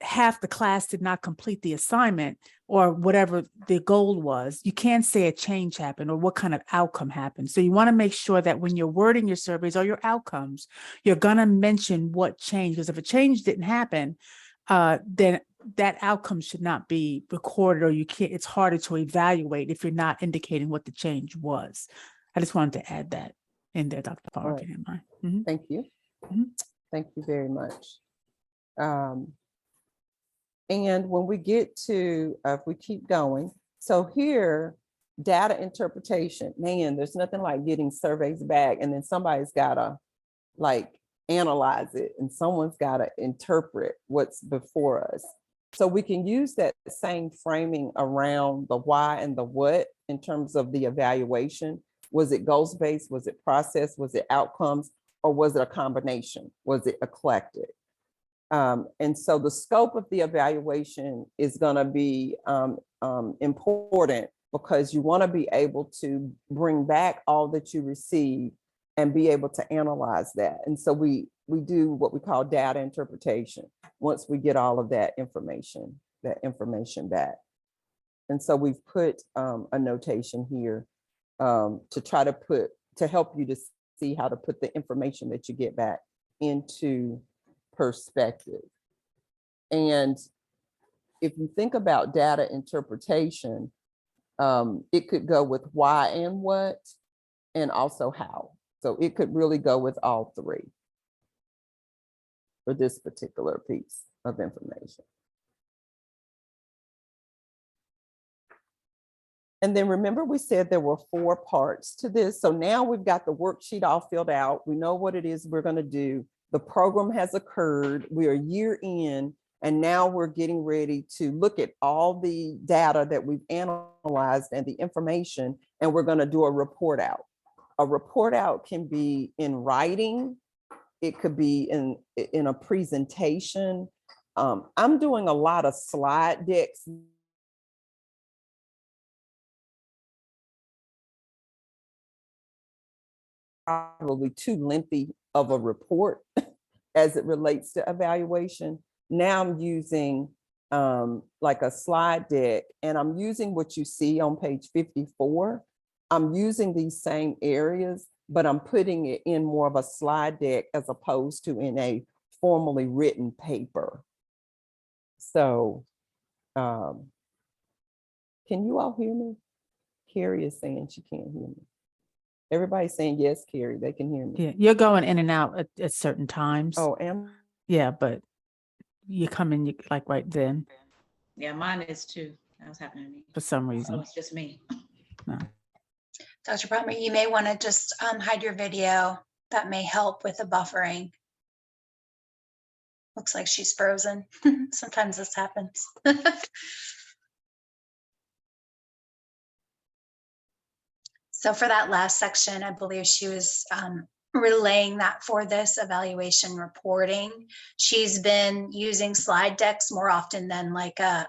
half the class did not complete the assignment or whatever the goal was. You can't say a change happened or what kind of outcome happened. So you want to make sure that when you're wording your surveys or your outcomes, you're going to mention what changed, because if a change didn't happen, then that outcome should not be recorded, or you can't, it's harder to evaluate if you're not indicating what the change was. I just wanted to add that in there, Dr. Palmer, if you didn't mind. Mm-hmm. Thank you. Mm-hmm. Thank you very much. And when we get to, if we keep going, so here, data interpretation, man, there's nothing like getting surveys back and then somebody's gotta like analyze it and someone's gotta interpret what's before us. So we can use that same framing around the why and the what in terms of the evaluation. Was it goals-based? Was it process? Was it outcomes? Or was it a combination? Was it eclectic? And so the scope of the evaluation is going to be important, because you want to be able to bring back all that you receive and be able to analyze that. And so we do what we call data interpretation once we get all of that information back. And so we've put a notation here to try to help you to see how to put the information that you get back into perspective. And if you think about data interpretation, it could go with why and what, and also how. So it could really go with all three for this particular piece of information. And then remember, we said there were 4 parts to this. So now we've got the worksheet all filled out. We know what it is we're going to do. The program has occurred. We are a year in, and now we're getting ready to look at all the data that we've analyzed and the information, and we're going to do a report out. A report out can be in writing. It could be in a presentation. I'm doing a lot of slide decks. Probably too lengthy of a report as it relates to evaluation. Now I'm using like a slide deck, and I'm using what you see on page 54. I'm using these same areas, but I'm putting it in more of a slide deck as opposed to in a formally written paper. So can you all hear me? Carrie is saying she can't hear me. Everybody's saying yes, Carrie, they can hear me. Yeah, you're going in and out at certain times. Oh, am Yeah, but you come in like right then Yeah, mine is too. That was happening to me. for some So reason. it's just me. Dr. Palmer, you may want to just hide your video. That may help with the buffering. Looks like she's frozen. Sometimes this happens. So for that last section, I believe she was relaying that for this evaluation reporting. She's been using slide decks more often than like a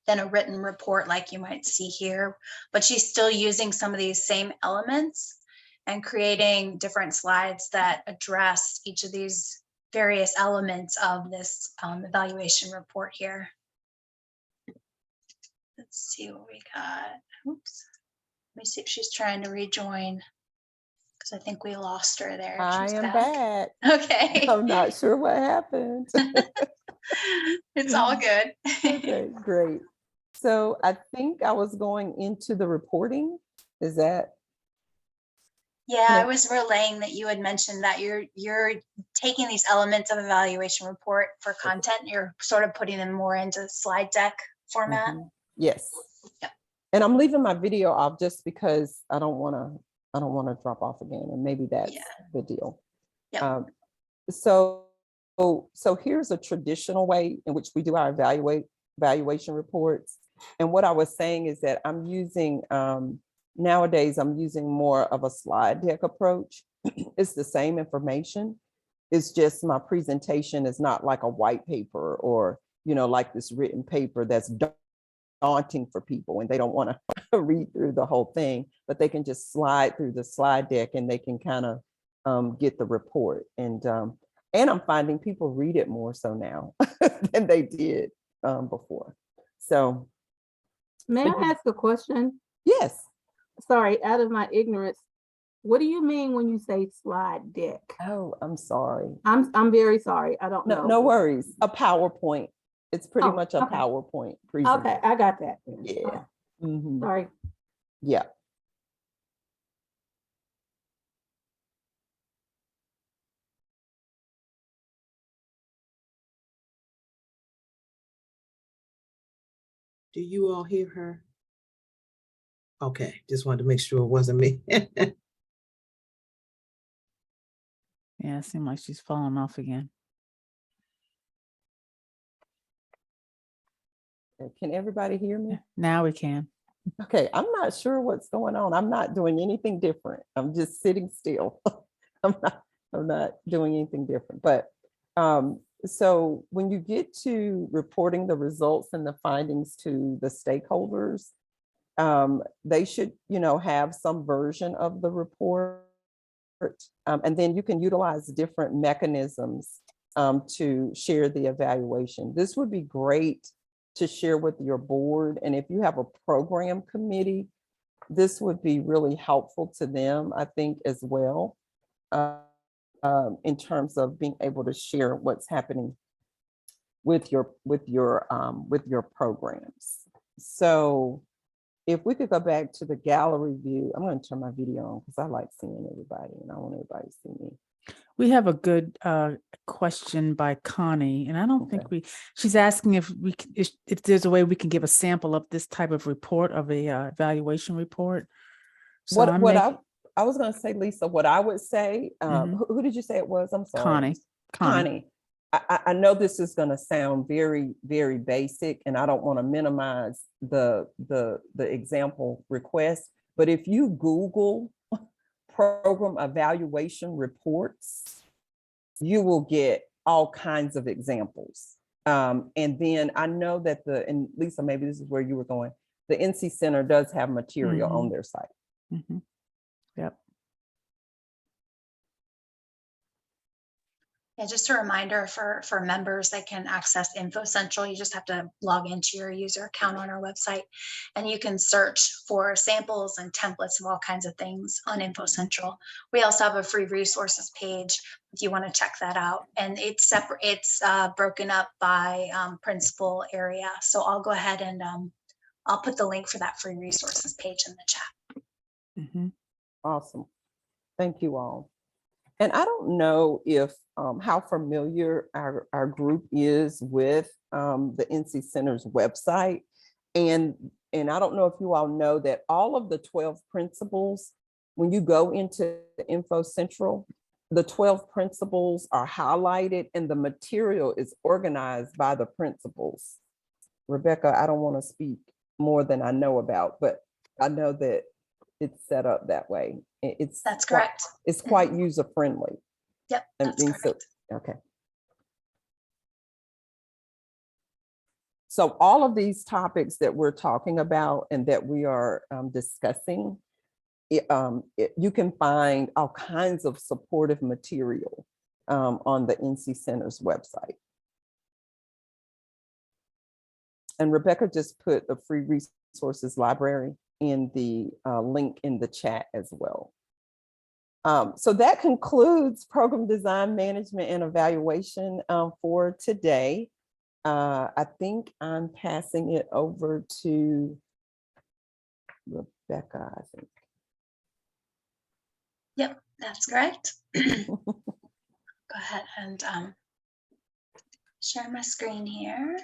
than a written report like you might see here, but she's still using some of these same elements and creating different slides that address each of these various elements of this evaluation report here. Let's see what we got. Oops. Let me see if she's trying to rejoin, because I think we lost her there. I She's am back. Okay. I'm not sure what happened. It's all good. Okay, great. So I think I was going into the reporting. Is that? Yeah, I was relaying that you had mentioned that you're taking these elements of evaluation report for content, you're sort of putting them more into slide deck format. Mhm. Yes. Yep. And I'm leaving my video off just because I don't want to drop off again, and maybe that's the deal. Yep. So here's a traditional way in which we do our evaluation reports. And what I was saying is that I'm using nowadays I'm using more of a slide deck approach. It's the same information. It's just my presentation is not like a white paper or, like this written paper that's daunting for people and they don't want to read through the whole thing, but they can just slide through the slide deck and they can kind of get the report. And I'm finding people read it more so now than they did before. So. May I ask a question? Yes. Sorry, out of my ignorance, what do you mean when you say slide deck? Oh, I'm sorry. I'm very sorry. I don't know. No worries. A PowerPoint. It's pretty much a okay. PowerPoint presentation. Okay, I got that. Yeah. Okay, Mhm. sorry. Yeah. Do you all hear her? Okay, just wanted to make sure it wasn't me. Yeah, it seemed like she's falling off again. Can everybody hear me? Now we can. Okay, I'm not sure what's going on. I'm not doing anything different. I'm just sitting still. I'm not doing anything different. But so when you get to reporting the results and the findings to the stakeholders, they should, have some version of the report. And then you can utilize different mechanisms to share the evaluation. This would be great to share with your board. And if you have a program committee, this would be really helpful to them, I think, as well, in terms of being able to share what's happening with your programs. So if we could go back to the gallery view, I'm going to turn my video on because I like seeing everybody and I want everybody to see me. We have a good question by Connie, and I don't think she's asking if there's a way we can give a sample of this type of report, of a evaluation report. So I was going to say, Lisa, what I would say, who did you say it was? I'm sorry. Connie. I know this is going to sound very, very basic, and I don't want to minimize the example request, but if you Google program evaluation reports, you will get all kinds of examples. And then I know that and Lisa, maybe this is where you were going, the NC Center does have material on their site. Yep. Yeah, just a reminder for members that can access InfoCentral, you just have to log into your user account on our website, and you can search for samples and templates of all kinds of things on InfoCentral. We also have a free resources page if you want to check that out, and it's separate. It's broken up by principal area. So I'll go ahead and I'll put the link for that free resources page in the chat. Awesome. Thank you all. And I don't know if how familiar our group is with the NC Center's website. And I don't know if you all know that all of the 12 principles, when you go into the InfoCentral, the 12 principles are highlighted and the material is organized by the principles. Rebecca, I don't want to speak more than I know about, but I know that it's set up that way. That's correct. It's quite user friendly. Yep, that's correct. Okay. So all of these topics that we're talking about and that we are discussing, you can find all kinds of supportive material on the NC Center's website. And Rebecca just put the free resources library in the link in the chat as well. So that concludes program design, management, and evaluation for today. I think I'm passing it over to Rebecca, I think. Yep, that's correct. Go ahead and share my screen here.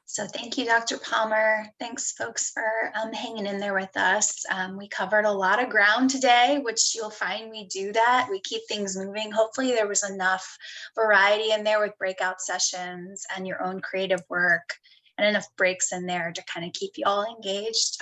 So thank you, Dr. Palmer. Thanks, folks, for hanging in there with us. We covered a lot of ground today, which you'll find we do that. We keep things moving. Hopefully there was enough variety in there with breakout sessions and your own creative work and enough breaks in there to kind of keep you all engaged.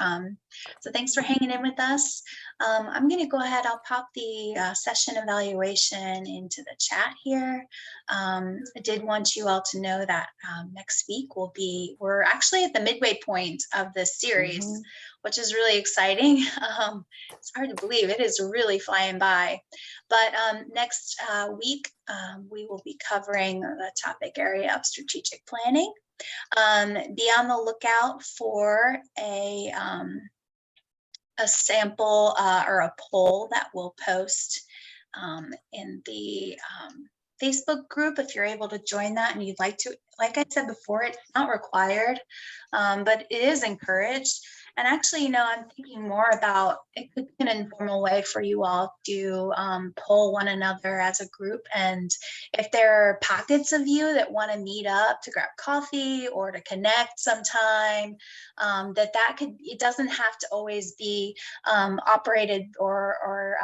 So thanks for hanging in with us. I'm going to go ahead. I'll pop the session evaluation into the chat here. I did want you all to know that next week we're actually at the midway point of this series, which is really exciting. It's hard to believe it is really flying by. But next week, we will be covering the topic area of strategic planning. Be on the lookout for a sample or a poll that we'll post in the Facebook group if you're able to join that and you'd like to. Like I said before, it's not required, but it is encouraged. And actually, I'm thinking more about it could be an informal way for you all to poll one another as a group. And if there are pockets of you that want to meet up to grab coffee or to connect sometime, it doesn't have to always be operated or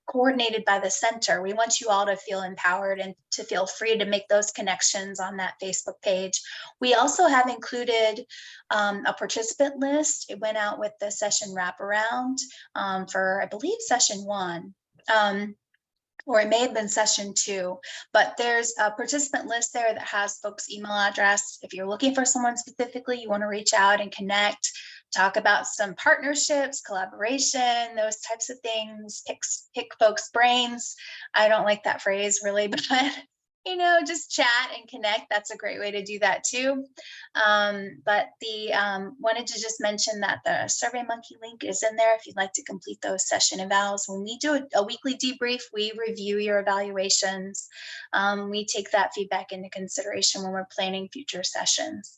coordinated by the center. We want you all to feel empowered and to feel free to make those connections on that Facebook page. We also have included a participant list. It went out with the session wraparound for, I believe, session 1. Or it may have been session 2, but there's a participant list there that has folks' email address. If you're looking for someone specifically, you want to reach out and connect, talk about some partnerships, collaboration, those types of things, pick folks' brains. I don't like that phrase really, but you know, just chat and connect. That's a great way to do that too. But wanted to just mention that the SurveyMonkey link is in there if you'd like to complete those session evals. When we do a weekly debrief, we review your evaluations. We take that feedback into consideration when we're planning future sessions.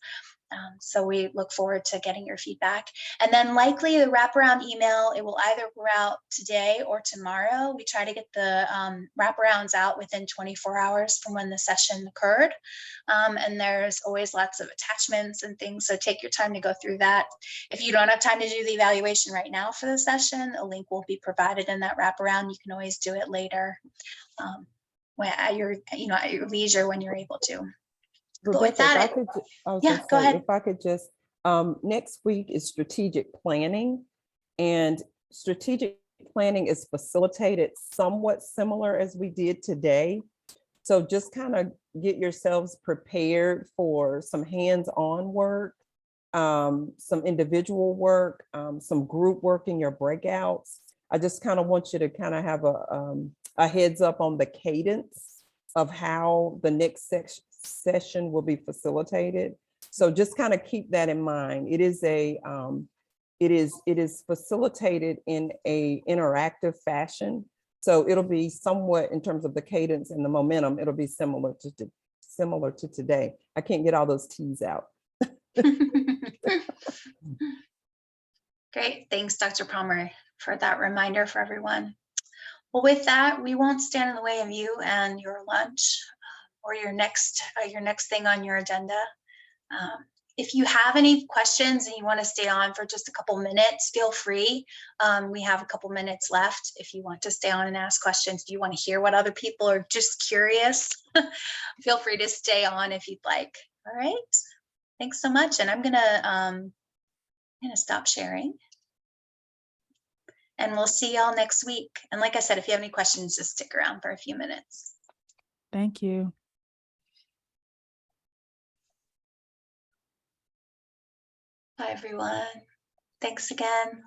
So we look forward to getting your feedback. And then likely the wraparound email, it will either go out today or tomorrow. We try to get the wraparounds out within 24 hours from when the session occurred. And there's always lots of attachments and things, so take your time to go through that. If you don't have time to do the evaluation right now for the session, a link will be provided in that wraparound. You can always do it later at your leisure when you're able to. But with Rebecca, that, go ahead. if I could just, next week is strategic planning, and strategic planning is facilitated somewhat similar as we did today. So just kind of get yourselves prepared for some hands-on work, some individual work, some group work in your breakouts. I just kind of want you to kind of have a heads up on the cadence of how the next session will be facilitated. So just kind of keep that in mind. It is facilitated in a interactive fashion. So it'll be somewhat, in terms of the cadence and the momentum, it'll be similar to today. I can't get all those T's out. Great, thanks, Dr. Palmer, for that reminder for everyone. Well, with that, we won't stand in the way of you and your lunch or your next thing on your agenda. If you have any questions and you want to stay on for just a couple minutes, feel free. We have a couple minutes left if you want to stay on and ask questions. If you want to hear what other people are just curious, feel free to stay on if you'd like. All right, thanks so much. And I'm gonna stop sharing. And we'll see y'all next week. And like I said, if you have any questions, just stick around for a few minutes. Thank you. Bye, everyone. Thanks again.